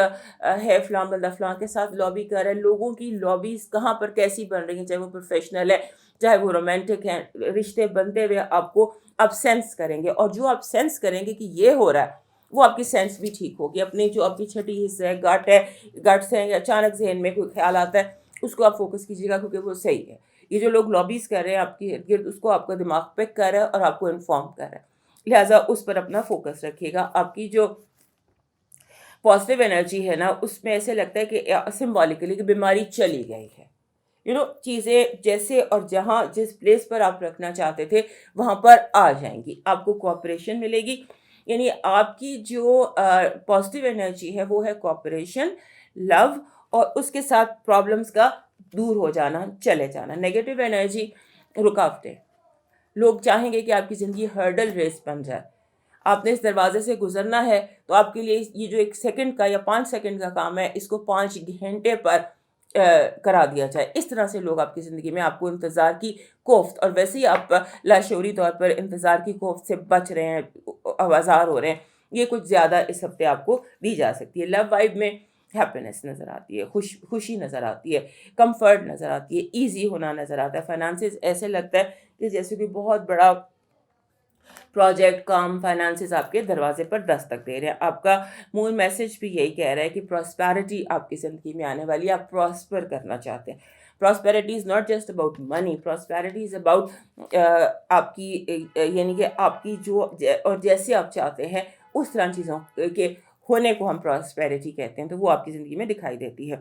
ہے، فلاں بندہ فلاں کے ساتھ لابی کر رہا ہے. لوگوں کی لابیز کہاں پر کیسی بن رہی ہیں، چاہے وہ پروفیشنل ہے، چاہے وہ رومانٹک ہیں. رشتے بنتے ہوئے آپ سینس کریں گے. اور جو آپ سینس کریں گے کہ یہ ہو رہا ہے، وہ آپ کی سینس بھی ٹھیک ہوگی. اپنی جو آپ کی چھٹی حصہ ہے، گٹس ہیں، یا اچانک ذہن میں کوئی خیال آتا ہے، اس کو آپ فوکس کیجیے گا کیونکہ وہ صحیح ہے. یہ جو لوگ لابیز کر رہے ہیں آپ کے ارد گرد، اس کو آپ کا دماغ پک کر رہا ہے اور آپ کو انفارم کر رہا ہے. لہٰذا اس پر اپنا فوکس رکھیے گا. آپ کی جو پازیٹیو انرجی ہے نا، اس میں ایسے لگتا ہے کہ سمبولکلی کہ بیماری چلی گئی ہے. چیزیں جیسے اور جہاں جس پلیس پر آپ رکھنا چاہتے تھے وہاں پر آ جائیں گی. آپ کو کوآپریشن ملے گی. یعنی آپ کی جو پازیٹیو انرجی ہے وہ ہے کوآپریشن، لو، اور اس کے ساتھ پرابلمس کا دور ہو جانا، چلے جانا. نیگیٹو انرجی، رکاوٹیں. لوگ چاہیں گے کہ آپ کی زندگی ہرڈل ریس بن جائے. آپ نے اس دروازے سے گزرنا ہے تو آپ کے لیے یہ جو 1 سیکنڈ کا یا 5 سیکنڈ کا کام ہے، اس کو 5 گھنٹے پر کرا دیا جائے. اس طرح سے لوگ آپ کی زندگی میں آپ کو انتظار کی کوفت، اور ویسے ہی آپ لاشعوری طور پر انتظار کی کوفت سے بچ رہے ہیں، آزار ہو رہے ہیں. یہ کچھ زیادہ اس ہفتے آپ کو دی جا سکتی ہے. لو وائب میں ہیپینس نظر آتی ہے، خوشی نظر آتی ہے، کمفرٹ نظر آتی ہے، ایزی ہونا نظر آتا ہے. فائنانسز ایسے لگتا ہے کہ جیسے کہ بہت بڑا پروجیکٹ، کام، فائنانسز آپ کے دروازے پر دستک دے رہے ہیں. آپ کا مون میسج بھی یہی کہہ رہا ہے کہ پراسپیرٹی آپ کی زندگی میں آنے والی ہے. آپ پراسپر کرنا چاہتے ہیں. Prosperity is not just about money. Prosperity is about آپ کی یعنی کہ آپ کی جو اور جیسے آپ چاہتے ہیں اس طرح چیزوں کے ہونے کو ہم پراسپیرٹی کہتے ہیں. تو وہ آپ کی زندگی میں دکھائی دیتی ہے.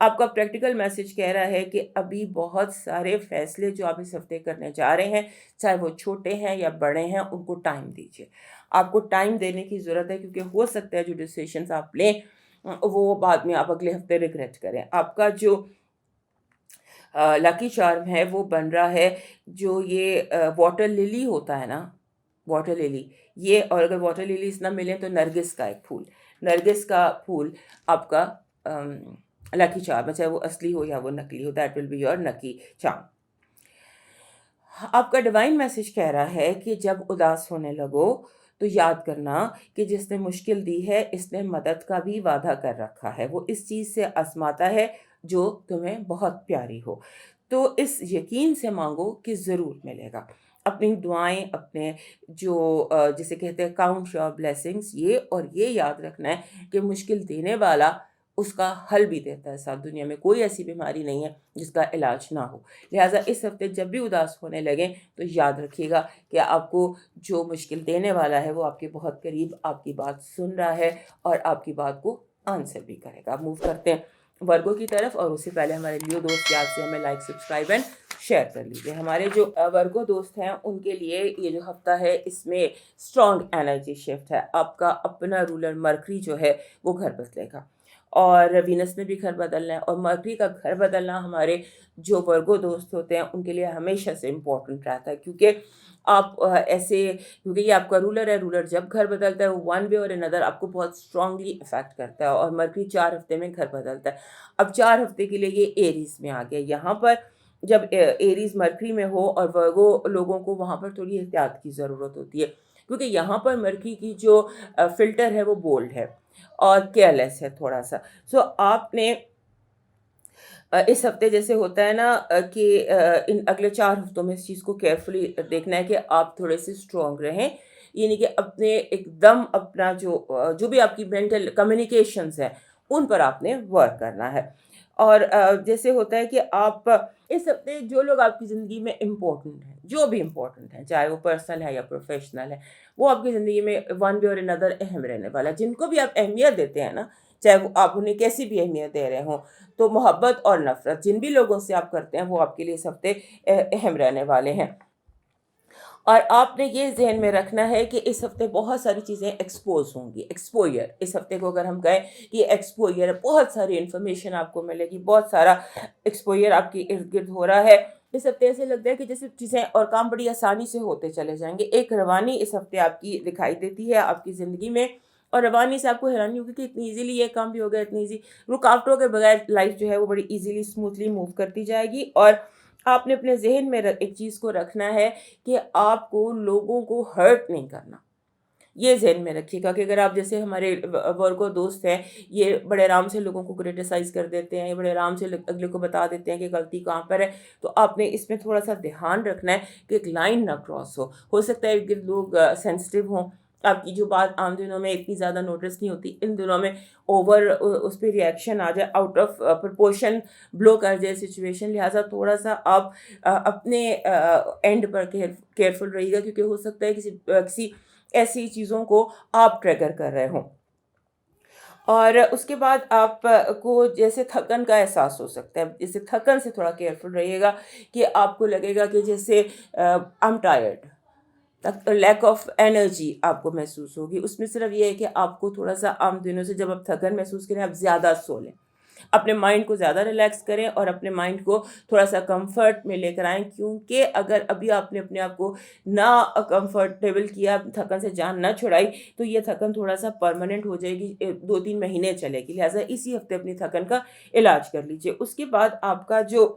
آپ کا پریکٹیکل میسج کہہ رہا ہے کہ ابھی بہت سارے فیصلے جو آپ اس ہفتے کرنے جا رہے ہیں، چاہے وہ چھوٹے ہیں یا بڑے ہیں، ان کو ٹائم دیجیے. آپ کو ٹائم دینے کی ضرورت ہے کیونکہ ہو سکتا ہے جو ڈیسیشنز آپ لیں وہ بعد میں آپ اگلے ہفتے ریگریٹ کریں. آپ کا جو لکی چارم ہے وہ بن رہا ہے جو یہ واٹر للی ہوتا ہے نا، واٹر للی یہ، اور اگر واٹر للیز نہ ملیں تو نرگس کا ایک پھول، نرگس کا پھول آپ کا لکی چارم، چاہے وہ اصلی ہو یا وہ نکلی ہو. That will be your lucky charm. آپ کا ڈیوائن میسج کہہ رہا ہے کہ جب اداس ہونے لگو تو یاد کرنا کہ جس نے مشکل دی ہے اس نے مدد کا بھی وعدہ کر رکھا ہے. وہ اس چیز سے آزماتا ہے جو تمہیں بہت پیاری ہو. تو اس یقین سے مانگو کہ ضرور ملے گا. اپنی دعائیں، اپنے جو جسے کہتے ہیں کاؤنٹ یور بلیسنگس، یہ اور یہ یاد رکھنا ہے کہ مشکل دینے والا اس کا حل بھی دیتا ہے ساتھ. دنیا میں کوئی ایسی بیماری نہیں ہے جس کا علاج نہ ہو. لہٰذا اس ہفتے جب بھی اداس ہونے لگیں تو یاد رکھیے گا کہ آپ کو جو مشکل دینے والا ہے وہ آپ کے بہت قریب آپ کی بات سن رہا ہے اور آپ کی بات کو آنسر بھی کرے گا. موو کرتے ہیں ورگو کی طرف، اور اس سے پہلے ہمارے لیو دوست یاد سے ہمیں لائک، سبسکرائب اینڈ شیئر کر لیجیے. ہمارے جو ورگو دوست ہیں ان کے لیے یہ جو ہفتہ ہے اس میں اسٹرانگ انرجی شفٹ ہے. آپ کا اپنا رولر مرکری جو ہے وہ گھر بدلے گا، اور وینس نے بھی گھر بدلنا ہے. اور مرکری کا گھر بدلنا ہمارے جو ورگو دوست ہوتے ہیں ان کے لیے ہمیشہ سے امپورٹنٹ رہتا ہے، کیونکہ آپ کیونکہ یہ آپ کا رولر ہے. رولر جب گھر بدلتا ہے وہ ون وے اور اندر آپ کو بہت اسٹرانگلی افیکٹ کرتا ہے، اور مرکری 4 ہفتے میں گھر بدلتا ہے. اب 4 ہفتے کے لیے یہ ایریز میں آ گیا. یہاں پر جب ایریز مرکری میں ہو اور ورگو لوگوں کو وہاں پر تھوڑی احتیاط کی ضرورت ہوتی ہے، کیونکہ یہاں پر مرکری کی جو فلٹر ہے وہ بولڈ ہے اور کیئرلیس ہے تھوڑا سا. سو آپ نے اس ہفتے جیسے ہوتا ہے نا کہ ان اگلے 4 ہفتوں میں اس چیز کو کیئرفلی دیکھنا ہے کہ آپ تھوڑے سے اسٹرانگ رہیں، یعنی کہ اپنے ایک دم اپنا جو بھی آپ کی مینٹل کمیونیکیشنز ہیں ان پر آپ نے ورک کرنا ہے. اور جیسے ہوتا ہے کہ آپ اس ہفتے جو لوگ آپ کی زندگی میں امپورٹنٹ ہیں، جو بھی امپورٹنٹ ہیں، چاہے وہ پرسنل ہے یا پروفیشنل ہے، وہ آپ کی زندگی میں ون وے اور اندر اہم رہنے والا ہے. جن کو بھی آپ اہمیت دیتے ہیں نا، چاہے وہ آپ انہیں کیسی بھی اہمیت دے رہے ہوں، تو محبت اور نفرت جن بھی لوگوں سے آپ کرتے ہیں وہ آپ کے لیے اس ہفتے اہم رہنے والے ہیں. اور آپ نے یہ ذہن میں رکھنا ہے کہ اس ہفتے بہت ساری چیزیں ایکسپوز ہوں گی. ایکسپوئر اس ہفتے کو اگر ہم کہیں کہ یہ ایکسپوئر ہے، بہت ساری انفارمیشن آپ کو ملے گی، بہت سارا ایکسپوئر آپ کے ارد گرد ہو رہا ہے. اس ہفتے ایسے لگتا ہے کہ جیسے چیزیں اور کام بڑی آسانی سے ہوتے چلے جائیں گے. ایک روانی اس ہفتے آپ کی دکھائی دیتی ہے آپ کی زندگی میں، اور روانی سے آپ کو حیرانی ہوگی کہ اتنی ایزیلی یہ کام بھی ہو گیا، اتنی ایزی رکاوٹوں کے بغیر لائف جو ہے وہ بڑی ایزیلی اسموتھلی موو کرتی جائے گی. اور آپ نے اپنے ذہن میں ایک چیز کو رکھنا ہے کہ آپ کو لوگوں کو ہرٹ نہیں کرنا. یہ ذہن میں رکھیے گا کہ اگر آپ جیسے ہمارے ورگو دوست ہیں، یہ بڑے آرام سے لوگوں کو کرٹیسائز کر دیتے ہیں، یہ بڑے آرام سے اگلے کو بتا دیتے ہیں کہ غلطی کہاں پر ہے، تو آپ نے اس میں تھوڑا سا دھیان رکھنا ہے کہ ایک لائن نہ کراس ہو سکتا ہے کہ لوگ سینسٹیو ہوں، آپ کی جو بات عام دنوں میں اتنی زیادہ نوٹس نہیں ہوتی، ان دنوں میں اوور اس پہ ریئیکشن آ جائے، آؤٹ آف پرپورشن بلو کر جائے سچویشن. لہٰذا تھوڑا سا آپ اپنے اینڈ پر کیئرفل رہیے گا، کیونکہ ہو سکتا ہے کسی ایسی چیزوں کو آپ ٹریگر کر رہے ہوں. اور اس کے بعد آپ کو جیسے تھکن کا احساس ہو سکتا ہے، جیسے تھکن سے تھوڑا کیئرفل رہیے گا کہ آپ کو لگے گا کہ جیسے I'm tired، lack of energy آپ کو محسوس ہوگی. اس میں صرف یہ ہے کہ آپ کو تھوڑا سا عام دنوں سے جب آپ تھکن محسوس کریں آپ زیادہ سو لیں، اپنے مائنڈ کو زیادہ ریلیکس کریں اور اپنے مائنڈ کو تھوڑا سا کمفرٹ میں لے کر آئیں. کیونکہ اگر ابھی آپ نے اپنے آپ کو نہ کمفرٹیبل کیا، تھکن سے جان نہ چھڑائی، تو یہ تھکن تھوڑا سا پرماننٹ ہو جائے گی، 2-3 مہینے چلے گی. لہٰذا اسی ہفتے اپنی تھکن کا علاج کر لیجیے. اس کے بعد آپ کا جو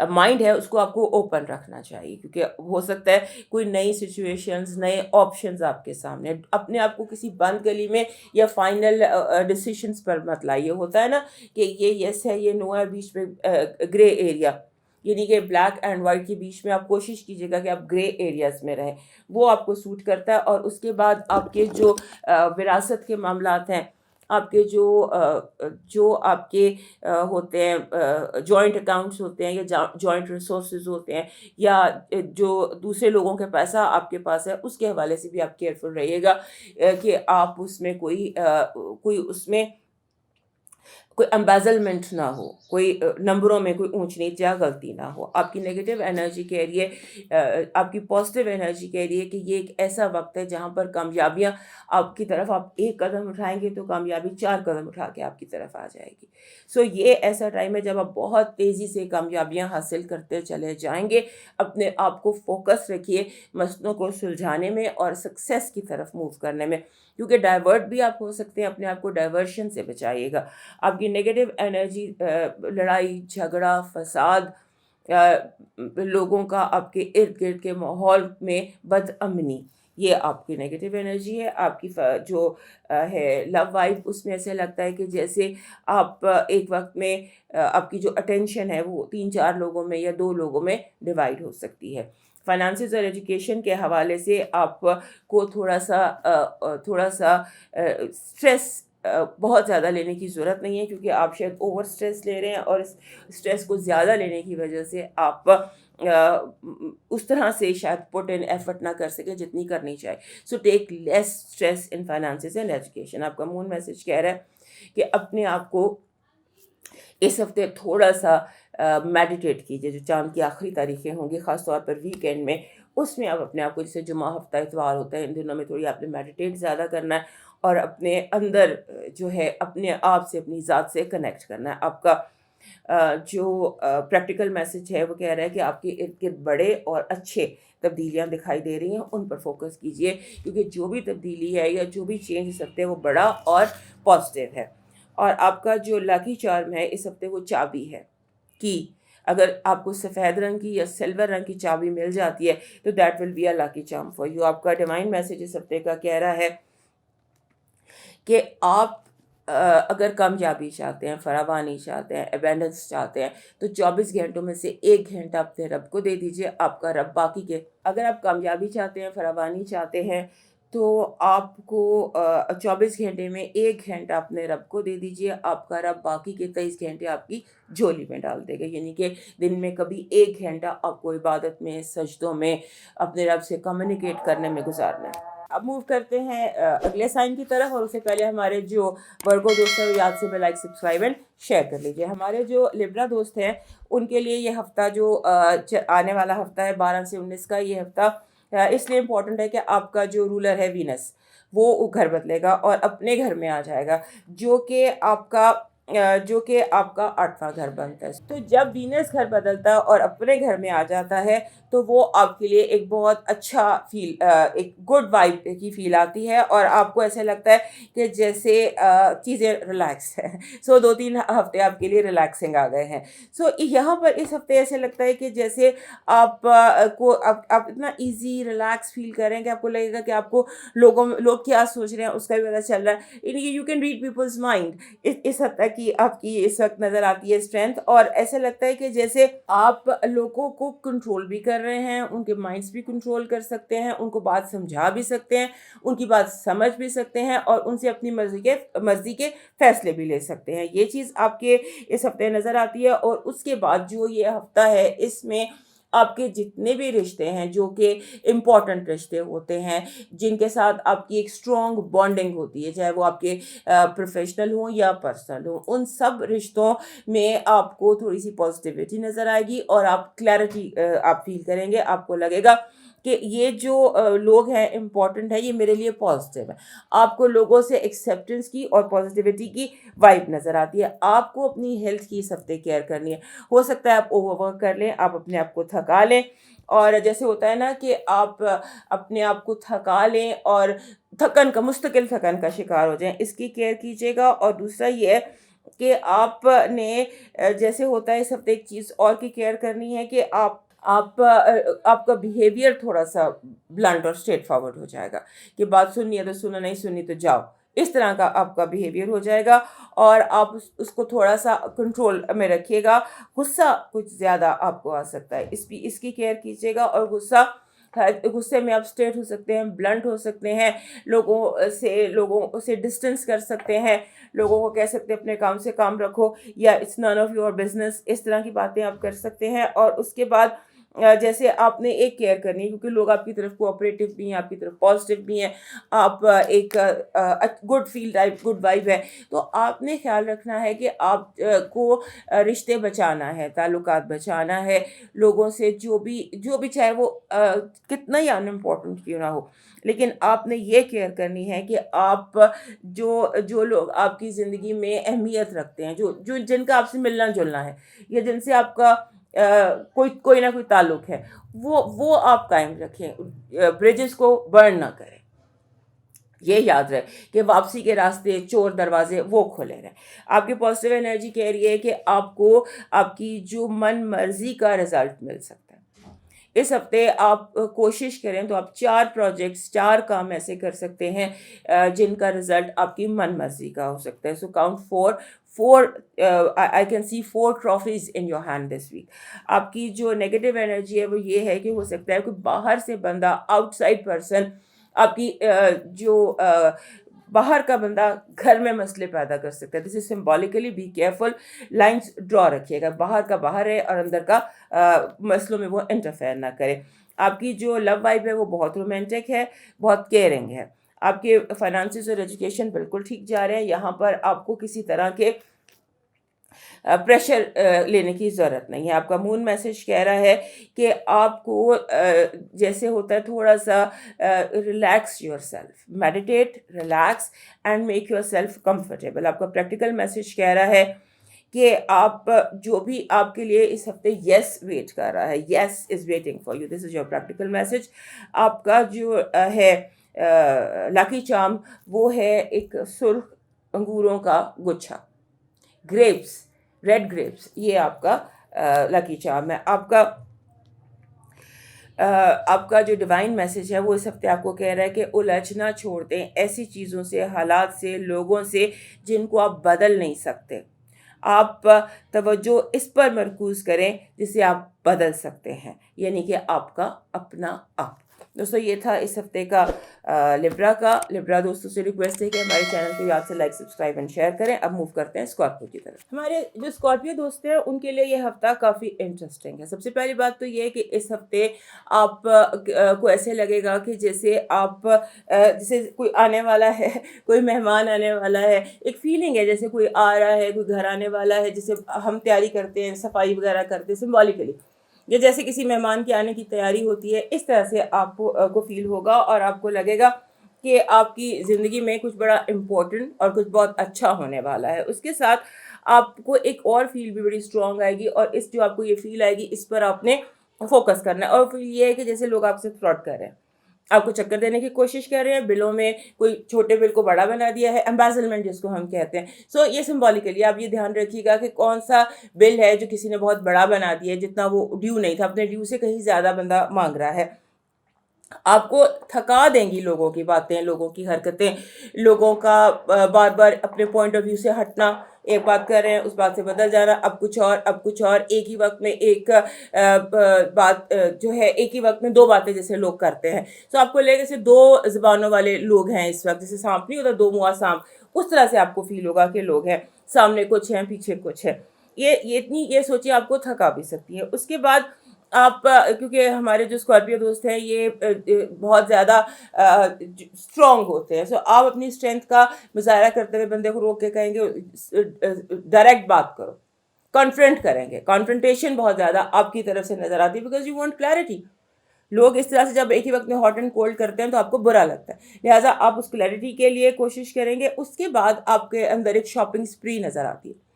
مائنڈ ہے اس کو آپ کو اوپن رکھنا چاہیے، کیونکہ ہو سکتا ہے کوئی نئی سچویشنز، نئے آپشنز آپ کے سامنے. اپنے آپ کو کسی بند گلی میں یا فائنل ڈیسیشنز پر مت لائیے. ہوتا ہے نا کہ یہ یس ہے، یہ نو ہے، بیچ میں گرے ایریا، یعنی کہ بلیک اینڈ وائٹ کے بیچ میں آپ کوشش کیجیے گا کہ آپ گرے ایریاز میں رہیں، وہ آپ کو سوٹ کرتا ہے. اور اس کے بعد آپ کے جو وراثت کے معاملات ہیں، آپ کے جو آپ کے ہوتے ہیں جوائنٹ اکاؤنٹس ہوتے ہیں یا جوائنٹ ریسورسز ہوتے ہیں، یا جو دوسرے لوگوں کے پیسہ آپ کے پاس ہے، اس کے حوالے سے بھی آپ کیئرفل رہیے گا کہ آپ اس میں کوئی اس میں کوئی امبیزلمنٹ نہ ہو، کوئی نمبروں میں کوئی اونچ نیچ یا غلطی نہ ہو. آپ کی نگیٹو انرجی کہہ رہی ہے، آپ کی پازیٹیو انرجی کہہ رہی ہے کہ یہ ایک ایسا وقت ہے جہاں پر کامیابیاں آپ کی طرف، آپ ایک قدم اٹھائیں گے تو کامیابی 4 قدم اٹھا کے آپ کی طرف آ جائے گی. سو یہ ایسا ٹائم ہے جب آپ بہت تیزی سے کامیابیاں حاصل کرتے چلے جائیں گے. اپنے آپ کو فوکس رکھیے مسئلوں کو سلجھانے میں اور سکسیس کی طرف موو کرنے میں، کیونکہ ڈائیورٹ بھی آپ ہو سکتے ہیں. اپنے آپ کو ڈائیورشن سے بچائیے گا. آپ کی نگیٹو انرجی، لڑائی جھگڑا، فساد، لوگوں کا آپ کے ارد گرد کے ماحول میں بد امنی، یہ آپ کی نگیٹو انرجی ہے. آپ کی جو ہے لو وائب، اس میں ایسے لگتا ہے کہ جیسے آپ ایک وقت میں آپ کی جو اٹینشن ہے وہ 3-4 لوگوں میں یا 2 لوگوں میں ڈیوائڈ ہو سکتی ہے. فائنانسز اور ایجوکیشن کے حوالے سے آپ کو تھوڑا سا اسٹریس بہت زیادہ لینے کی ضرورت نہیں ہے، کیونکہ آپ شاید اوور اسٹریس لے رہے ہیں اور اس اسٹریس کو زیادہ لینے کی وجہ سے آپ اس طرح سے شاید پٹ ان ایفرٹ نہ کر سکے جتنی کرنی چاہیے. So take less stress in finances and education. آپ کا مون میسج کہہ رہا ہے کہ اپنے آپ کو اس ہفتے تھوڑا سا میڈیٹیٹ کیجیے. جو چاند کی آخری تاریخیں ہوں گی خاص طور پر ویکینڈ میں، اس میں آپ اپنے آپ کو، جیسے جمعہ ہفتہ اتوار ہوتا ہے، ان دنوں میں تھوڑی آپ نے میڈیٹیٹ زیادہ کرنا ہے اور اپنے اندر جو ہے اپنے آپ سے، اپنی ذات سے کنیکٹ کرنا ہے. آپ کا جو پریکٹیکل میسج ہے وہ کہہ رہا ہے کہ آپ کے ارد گرد بڑے اور اچھے تبدیلیاں دکھائی دے رہی ہیں، ان پر فوکس کیجیے، کیونکہ جو بھی تبدیلی ہے یا جو بھی چینج اس ہفتے وہ بڑا اور پازیٹیو ہے. اور آپ کا جو لاکی چارم ہے اس ہفتے وہ چابی ہے کی. اگر آپ کو سفید رنگ کی یا سلور رنگ کی چابی مل جاتی ہے تو that will be a lucky charm for you. آپ کا ڈیوائن میسج اس ہفتے کا کہہ رہا ہے کہ آپ اگر کامیابی چاہتے ہیں، فراوانی چاہتے ہیں، ایبنڈنس چاہتے ہیں، تو 24 گھنٹوں میں سے 1 گھنٹہ اپنے رب کو دے دیجیے. آپ کا رب باقی کے، اگر آپ کامیابی چاہتے ہیں، فراوانی چاہتے ہیں، تو آپ کو 24 گھنٹے میں 1 گھنٹہ اپنے رب کو دے دیجیے. آپ کا رب باقی کے 23 گھنٹے آپ کی جھولی میں ڈال دے گا. یعنی کہ دن میں کبھی 1 گھنٹہ آپ کو عبادت میں، سجدوں میں، اپنے رب سے کمیونیکیٹ کرنے میں گزارنا ہے. اب موو کرتے ہیں اگلے سائن کی طرف، اور اس سے پہلے ہمارے جو ورگو دوست ہیں یاد سے میں لائک، سبسکرائب اینڈ شیئر کر لیجیے. ہمارے جو لبرا دوست ہیں ان کے لیے یہ ہفتہ جو آنے والا ہفتہ ہے 12 سے 19 کا، یہ ہفتہ اس لیے امپورٹنٹ ہے کہ آپ کا جو رولر ہے وینس وہ گھر بدلے گا اور اپنے گھر میں آ جائے گا، جو کہ آپ کا 8واں گھر بنتا ہے. تو جب وینس گھر بدلتا ہے اور اپنے گھر میں آ جاتا ہے تو وہ آپ کے لیے ایک بہت اچھا فیل، ایک گڈ وائب کی فیل آتی ہے، اور آپ کو ایسے لگتا ہے کہ جیسے چیزیں ریلیکس ہیں. سو 2-3 ہفتے آپ کے لیے ریلیکسنگ آ گئے ہیں. سو یہاں پر اس ہفتے ایسے لگتا ہے کہ جیسے آپ آپ اتنا ایزی ریلیکس فیل کریں کہ آپ کو لگے گا کہ آپ کو لوگ کیا سوچ رہے ہیں اس کا بھی پتہ چل رہا ہے. You can read people's mind. اس حد تک کی آپ کی اس وقت نظر آتی ہے اسٹرینتھ، اور ایسا لگتا ہے کہ جیسے آپ لوگوں کو کنٹرول بھی کر رہے ہیں، ان کے مائنڈس بھی کنٹرول کر سکتے ہیں، ان کو بات سمجھا بھی سکتے ہیں، ان کی بات سمجھ بھی سکتے ہیں، اور ان سے اپنی مرضی کے فیصلے بھی لے سکتے ہیں. یہ چیز آپ کے اس ہفتے نظر آتی ہے. اور اس کے بعد جو یہ ہفتہ ہے اس میں آپ کے جتنے بھی رشتے ہیں جو کہ امپورٹنٹ رشتے ہوتے ہیں، جن کے ساتھ آپ کی ایک اسٹرانگ بانڈنگ ہوتی ہے، چاہے وہ آپ کے پروفیشنل ہوں یا پرسنل ہوں، ان سب رشتوں میں آپ کو تھوڑی سی پازیٹیوٹی نظر آئے گی اور آپ کلیئرٹی آپ فیل کریں گے. آپ کو لگے گا کہ یہ جو لوگ ہیں امپورٹنٹ ہے، یہ میرے لیے پازیٹیو ہے. آپ کو لوگوں سے ایکسیپٹنس کی اور پازیٹیوٹی کی وائب نظر آتی ہے. آپ کو اپنی ہیلتھ کی اس ہفتے کیئر کرنی ہے. ہو سکتا ہے آپ اوور ورک کر لیں، آپ اپنے آپ کو تھکا لیں، اور جیسے ہوتا ہے نا کہ آپ اپنے آپ کو تھکا لیں اور مستقل تھکن کا شکار ہو جائیں، اس کی کیئر کیجیے گا. اور دوسرا یہ ہے کہ آپ نے جیسے ہوتا ہے اس ہفتے ایک چیز اور کی کیئر کرنی ہے کہ آپ کا بیہیویئر تھوڑا سا بلنٹ اور اسٹریٹ فارورڈ ہو جائے گا کہ بات سننی ہے تو سنو، نہیں سننی تو جاؤ. اس طرح کا آپ کا بیہیویئر ہو جائے گا، اور آپ اس کو تھوڑا سا کنٹرول میں رکھیے گا. غصہ کچھ زیادہ آپ کو آ سکتا ہے، اس کی کیئر کیجیے گا. اور غصے میں آپ اسٹریٹ ہو سکتے ہیں، بلنٹ ہو سکتے ہیں، لوگوں سے ڈسٹینس کر سکتے ہیں، لوگوں کو کہہ سکتے ہیں اپنے کام سے کام رکھو، یا it's none of your business. اس طرح کی باتیں آپ کر سکتے ہیں. اور اس کے بعد جیسے آپ نے ایک کیئر کرنی ہے، کیونکہ لوگ آپ کی طرف کوآپریٹو بھی ہیں، آپ کی طرف پازیٹیو بھی ہیں، آپ ایک گڈ وائب ہے، تو آپ نے خیال رکھنا ہے کہ آپ کو رشتے بچانا ہے، تعلقات بچانا ہے لوگوں سے، جو بھی چاہے وہ کتنا ہی ان امپورٹنٹ کیوں نہ ہو، لیکن آپ نے یہ کیئر کرنی ہے کہ آپ جو لوگ آپ کی زندگی میں اہمیت رکھتے ہیں، جن کا آپ سے ملنا جلنا ہے، یا جن سے آپ کا کوئی نہ کوئی تعلق ہے، وہ آپ قائم رکھیں. برجز کو برن نہ کریں. یہ یاد رہے کہ واپسی کے راستے، چور دروازے وہ کھلے رہیں. آپ کی پازیٹیو انرجی کہہ رہی ہے کہ آپ کو آپ کی جو من مرضی کا رزلٹ مل سکتا ہے. اس ہفتے آپ کوشش کریں تو آپ 4 پروجیکٹس، 4 کام ایسے کر سکتے ہیں جن کا رزلٹ آپ کی من مرضی کا ہو سکتا ہے. سو count 4 I can see 4 trophies in your hand this week. آپ کی جو نیگیٹو انرجی ہے وہ یہ ہے کہ ہو سکتا ہے کہ باہر سے بندہ، آؤٹ سائڈ پرسن، آپ کی جو باہر کا بندہ گھر میں مسئلے پیدا کر سکتا ہے. This is symbolically be careful. Lines draw رکھیے گا, باہر کا باہر ہے اور اندر کا مسئلوں میں وہ انٹرفیئر نہ کرے. آپ کی جو لو وائب ہے وہ بہت رومانٹک ہے, بہت کیئرنگ ہے. آپ کے فائنانسز اور ایجوکیشن بالکل ٹھیک جا رہے ہیں. یہاں پر آپ کو کسی طرح کے پریشر لینے کی ضرورت نہیں ہے. آپ کا مون میسج کہہ رہا ہے کہ آپ کو جیسے ہوتا ہے تھوڑا سا relax your self, meditate, relax and make your self comfortable. آپ کا پریکٹیکل میسج کہہ رہا ہے کہ آپ جو بھی آپ کے لیے اس ہفتے یس ویٹ کر رہا ہے, yes is waiting for you, this is your practical message. آپ کا جو ہے لاکی چارم وہ ہے ایک سرخ انگوروں کا گچھا, گریپس, ریڈ گریپس, یہ آپ کا لکی چارم ہے. آپ کا جو ڈیوائن میسج ہے وہ اس ہفتے آپ کو کہہ رہا ہے کہ الجھنا چھوڑ دیں ایسی چیزوں سے, حالات سے, لوگوں سے جن کو آپ بدل نہیں سکتے. آپ توجہ اس پر مرکوز کریں جسے آپ بدل سکتے ہیں, یعنی کہ آپ کا اپنا آپ. دوستو یہ تھا اس ہفتے کا لبرا کا. لبرا دوستوں سے ریکویسٹ ہے کہ ہمارے چینل کو یاد سے لائک, سبسکرائب اینڈ شیئر کریں. اب موو کرتے ہیں اسکارپیو کی طرف. ہمارے جو اسکارپیو دوست ہیں ان کے لیے یہ ہفتہ کافی انٹرسٹنگ ہے. سب سے پہلی بات تو یہ ہے کہ اس ہفتے آپ کو ایسے لگے گا کہ جیسے جیسے کوئی آنے والا ہے, کوئی مہمان آنے والا ہے. ایک فیلنگ ہے جیسے کوئی آ رہا ہے, کوئی گھر آنے والا ہے, جیسے ہم تیاری کرتے ہیں, صفائی وغیرہ کرتے ہیں سمبولیکلی, یا جیسے کسی مہمان کے آنے کی تیاری ہوتی ہے. اس طرح سے آپ کو فیل ہوگا اور آپ کو لگے گا کہ آپ کی زندگی میں کچھ بڑا امپورٹنٹ اور کچھ بہت اچھا ہونے والا ہے. اس کے ساتھ آپ کو ایک اور فیل بھی بڑی اسٹرانگ آئے گی, اور اس جو آپ کو یہ فیل آئے گی اس پر آپ نے فوکس کرنا ہے. اور پھر یہ ہے کہ جیسے لوگ آپ سے فراڈ کر رہے ہیں, آپ کو چکر دینے کی کوشش کر رہے ہیں, بلوں میں کوئی چھوٹے بل کو بڑا بنا دیا ہے, امبیزلمنٹ جس کو ہم کہتے ہیں. سو یہ سمبولیکلی آپ یہ دھیان رکھیے گا کہ کون سا بل ہے جو کسی نے بہت بڑا بنا دیا ہے, جتنا وہ ڈیو نہیں تھا, اپنے ڈیو سے کہیں زیادہ بندہ مانگ رہا ہے. آپ کو تھکا دیں گی لوگوں کی باتیں, لوگوں کی حرکتیں, لوگوں کا بار بار اپنے پوائنٹ آف ویو سے ہٹنا. ایک بات کر رہے ہیں اس بات سے بدل جانا, اب کچھ اور, اب کچھ اور, ایک ہی وقت میں ایک بات جو ہے, ایک ہی وقت میں دو باتیں جیسے لوگ کرتے ہیں. تو آپ کو لے جیسے دو زبانوں والے لوگ ہیں اس وقت, جیسے سانپ نہیں ہوتا دو منہ سانپ, اس طرح سے آپ کو فیل ہوگا کہ لوگ ہیں, سامنے کچھ ہیں, پیچھے کچھ ہے. یہ سوچیں آپ کو تھکا بھی سکتی ہے. اس کے بعد آپ, کیونکہ ہمارے جو اسکارپیو دوست ہیں یہ بہت زیادہ اسٹرانگ ہوتے ہیں, سو آپ اپنی اسٹرینتھ کا مظاہرہ کرتے ہوئے بندے کو روک کے کہیں گے ڈائریکٹ بات کرو, کانفرنٹ کریں گے. کانفرنٹیشن بہت زیادہ آپ کی طرف سے نظر آتی ہے, بیکاز یو وانٹ کلیئرٹی. لوگ اس طرح سے جب ایک ہی وقت میں ہاٹ اینڈ کولڈ کرتے ہیں تو آپ کو برا لگتا ہے, لہٰذا آپ اس کلیئرٹی کے لیے کوشش کریں گے. اس کے بعد آپ کے اندر ایک شاپنگ اسپری نظر آتی ہے.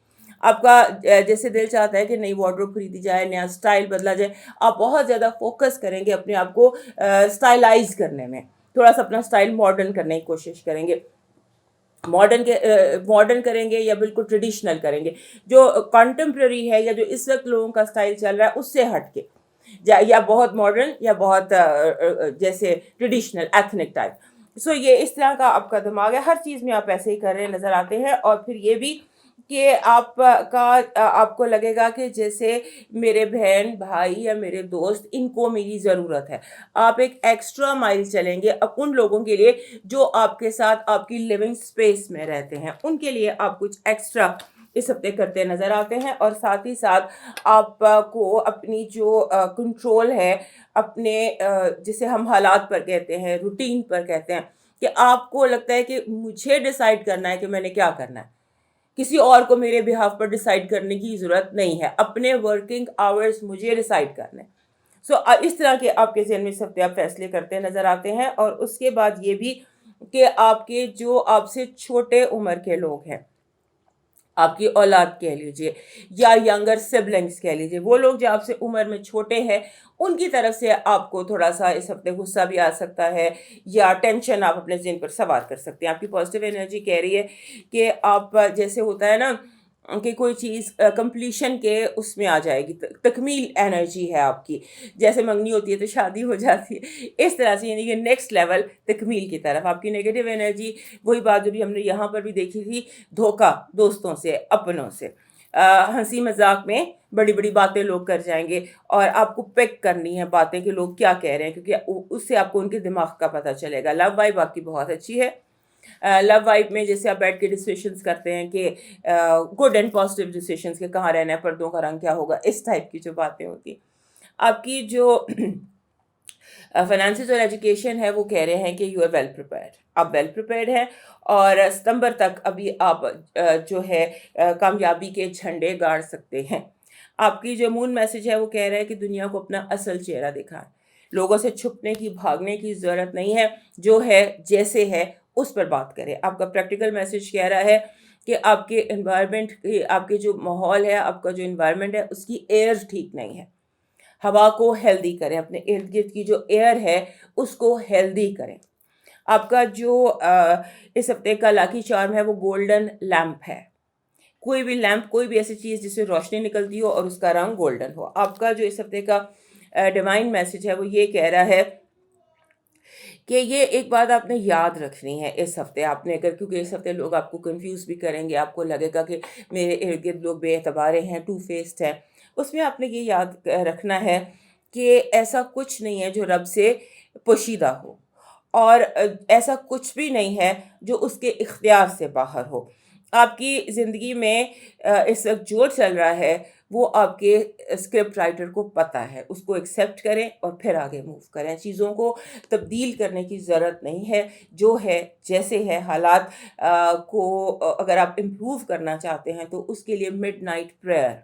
آپ کا جیسے دل چاہتا ہے کہ نئی وارڈروب خریدی جائے, نیا اسٹائل بدلا جائے, آپ بہت زیادہ فوکس کریں گے اپنے آپ کو اسٹائلائز کرنے میں, تھوڑا سا اپنا اسٹائل ماڈرن کرنے کی کوشش کریں گے. ماڈرن کریں گے یا بالکل ٹریڈیشنل کریں گے, جو کنٹمپرری ہے یا جو اس وقت لوگوں کا اسٹائل چل رہا ہے اس سے ہٹ کے, یا بہت ماڈرن یا بہت جیسے ٹریڈیشنل ایتھنک ٹائپ. سو یہ اس طرح کا آپ کا دماغ ہے, ہر چیز میں آپ ایسے ہی کر رہے نظر آتے ہیں. اور پھر یہ بھی کہ آپ کو لگے گا کہ جیسے میرے بہن بھائی یا میرے دوست, ان کو میری ضرورت ہے. آپ ایک ایکسٹرا مائل چلیں گے اب ان لوگوں کے لیے جو آپ کے ساتھ آپ کی لیونگ اسپیس میں رہتے ہیں, ان کے لیے آپ کچھ ایکسٹرا اس ہفتے کرتے نظر آتے ہیں. اور ساتھ ہی ساتھ آپ کو اپنی جو کنٹرول ہے اپنے جسے ہم حالات پر کہتے ہیں, روٹین پر کہتے ہیں, کہ آپ کو لگتا ہے کہ مجھے ڈیسائیڈ کرنا ہے کہ میں نے کیا کرنا ہے, کسی اور کو میرے بہاف پر ڈیسائیڈ کرنے کی ضرورت نہیں ہے, اپنے ورکنگ آورز مجھے ڈیسائیڈ کرنے. سو اس طرح کے آپ کے ذہن میں اس ہفتے آپ فیصلے کرتے نظر آتے ہیں. اور اس کے بعد یہ بھی کہ آپ کے جو آپ سے چھوٹے عمر کے لوگ ہیں, آپ کی اولاد کہہ لیجیے یا ینگر سبلنگس کہہ لیجیے, وہ لوگ جو آپ سے عمر میں چھوٹے ہیں, ان کی طرف سے آپ کو تھوڑا سا اس ہفتے غصہ بھی آ سکتا ہے یا ٹینشن آپ اپنے ذہن پر سوار کر سکتے ہیں. آپ کی پازیٹیو انرجی کہہ رہی ہے کہ آپ جیسے ہوتا ہے نا کہ کوئی چیز کمپلیشن کے اس میں آ جائے گی, تکمیل انرجی ہے آپ کی, جیسے منگنی ہوتی ہے تو شادی ہو جاتی ہے, اس طرح سے یعنی کہ نیکسٹ لیول تکمیل کی طرف. آپ کی نیگیٹو انرجی وہی بات جو بھی ہم نے یہاں پر بھی دیکھی تھی, دھوکہ دوستوں سے, اپنوں سے, ہنسی مذاق میں بڑی بڑی باتیں لوگ کر جائیں گے اور آپ کو پک کرنی ہے باتیں کہ لوگ کیا کہہ رہے ہیں, کیونکہ اس سے آپ کو ان کے دماغ کا پتہ چلے گا. لو وائب آپ کی بہت اچھی ہے, لو وائب میں جیسے آپ بیٹھ کے ڈسکشنس کرتے ہیں کہ گڈ اینڈ پازیٹیو ڈسیشنس کہ کہاں رہنا ہے، پردوں کا رنگ کیا ہوگا، اس ٹائپ کی جو باتیں ہوتی ہیں. آپ کی جو فائنانسز اور ایجوکیشن ہے وہ کہہ رہے ہیں کہ یو آر ویل پریپیئرڈ، آپ ویل پریپیئرڈ ہیں، اور ستمبر تک ابھی آپ جو ہے کامیابی کے جھنڈے گاڑ سکتے ہیں. آپ کی جو مون میسج ہے وہ کہہ رہا ہے کہ دنیا کو اپنا اصل چہرہ دکھائیں، لوگوں سے چھپنے کی بھاگنے کی ضرورت نہیں ہے، جو ہے جیسے ہے اس پر بات کریں. آپ کا پریکٹیکل میسج کہہ رہا ہے کہ آپ کے انوائرمنٹ، آپ کے جو ماحول ہے، آپ کا جو انوائرمنٹ ہے اس کی ایئر ٹھیک نہیں ہے. ہوا کو ہیلدی کریں، اپنے ارد گرد کی جو ایئر ہے اس کو ہیلدی کریں. آپ کا جو اس ہفتے کا لاکی چارم ہے وہ گولڈن لیمپ ہے. کوئی بھی لیمپ، کوئی بھی ایسی چیز جس سے روشنی نکلتی ہو اور اس کا رنگ گولڈن ہو. آپ کا جو اس ہفتے کا ڈیوائن میسج ہے وہ یہ کہہ رہا ہے کہ یہ ایک بات آپ نے یاد رکھنی ہے اس ہفتے. آپ نے اگر، کیونکہ اس ہفتے لوگ آپ کو کنفیوز بھی کریں گے، آپ کو لگے گا کہ میرے ارد گرد لوگ بے اعتبارے ہیں، ٹو فیسڈ ہیں، اس میں آپ نے یہ یاد رکھنا ہے کہ ایسا کچھ نہیں ہے جو رب سے پوشیدہ ہو، اور ایسا کچھ بھی نہیں ہے جو اس کے اختیار سے باہر ہو. آپ کی زندگی میں اس وقت جو چل رہا ہے وہ آپ کے اسکرپٹ رائٹر کو پتہ ہے، اس کو ایکسیپٹ کریں اور پھر آگے موو کریں. چیزوں کو تبدیل کرنے کی ضرورت نہیں ہے، جو ہے جیسے ہے. حالات کو اگر آپ امپروو کرنا چاہتے ہیں تو اس کے لیے مڈ نائٹ پریئر،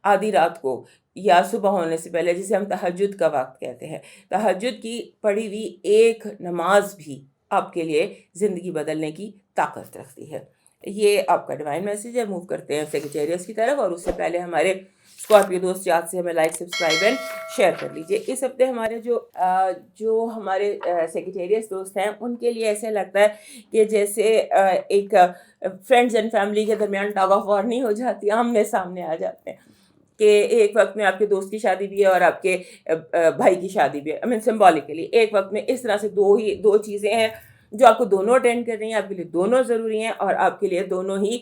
آدھی رات کو یا صبح ہونے سے پہلے، جسے ہم تہجد کا وقت کہتے ہیں، تہجد کی پڑھی ہوئی ایک نماز بھی آپ کے لیے زندگی بدلنے کی طاقت رکھتی ہے. یہ آپ کا ڈیوائن میسیج ہے. موو کرتے ہیں سیکریٹریس کی طرف، اور اس سے پہلے ہمارے اسکارپیو دوست یاد سے ہمیں لائک، سبسکرائب اینڈ شیئر کر لیجیے. اس ہفتے ہمارے جو ہمارے سیکریٹریس دوست ہیں ان کے لیے ایسے لگتا ہے کہ جیسے ایک فرینڈز اینڈ فیملی کے درمیان ٹاگ آف وار نہیں ہو جاتی، آمنے سامنے آ جاتے ہیں کہ ایک وقت میں آپ کے دوست کی شادی بھی ہے اور آپ کے بھائی کی شادی بھی ہے. آئی مین سمبولکلی ایک وقت میں اس طرح سے دو چیزیں ہیں جو آپ کو دونوں اٹینڈ کرنی ہیں، آپ کے لیے دونوں ضروری ہیں، اور آپ کے لیے دونوں ہی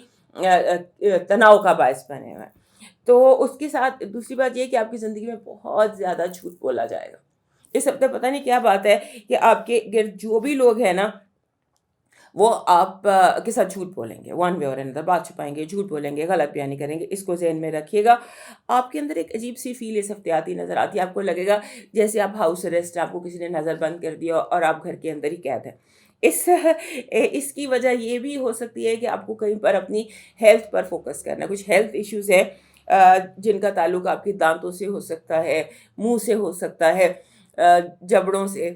تناؤ کا باعث بنے ہوئے ہیں. تو اس کے ساتھ دوسری بات یہ کہ آپ کی زندگی میں بہت زیادہ جھوٹ بولا جائے گا اس ہفتے. پتہ نہیں کیا بات ہے کہ آپ کے گرد جو بھی لوگ ہیں نا وہ آپ کے ساتھ جھوٹ بولیں گے، ون وے اور اندر بات چھپائیں گے، جھوٹ بولیں گے، غلط بیانی کریں گے. اس کو ذہن میں رکھیے گا. آپ کے اندر ایک عجیب سی فیل اس ہفتے آتی نظر آتی ہے. آپ کو لگے گا جیسے آپ ہاؤس اریسٹ، آپ کو کسی نے نظر بند کر دیا اور آپ گھر کے اندر ہی قید ہیں. اس کی وجہ یہ بھی ہو سکتی ہے کہ آپ کو کہیں پر اپنی ہیلتھ پر فوکس کرنا ہے. کچھ ہیلتھ ایشوز ہیں جن کا تعلق آپ کے دانتوں سے ہو سکتا ہے، منہ سے ہو سکتا ہے، جبڑوں سے.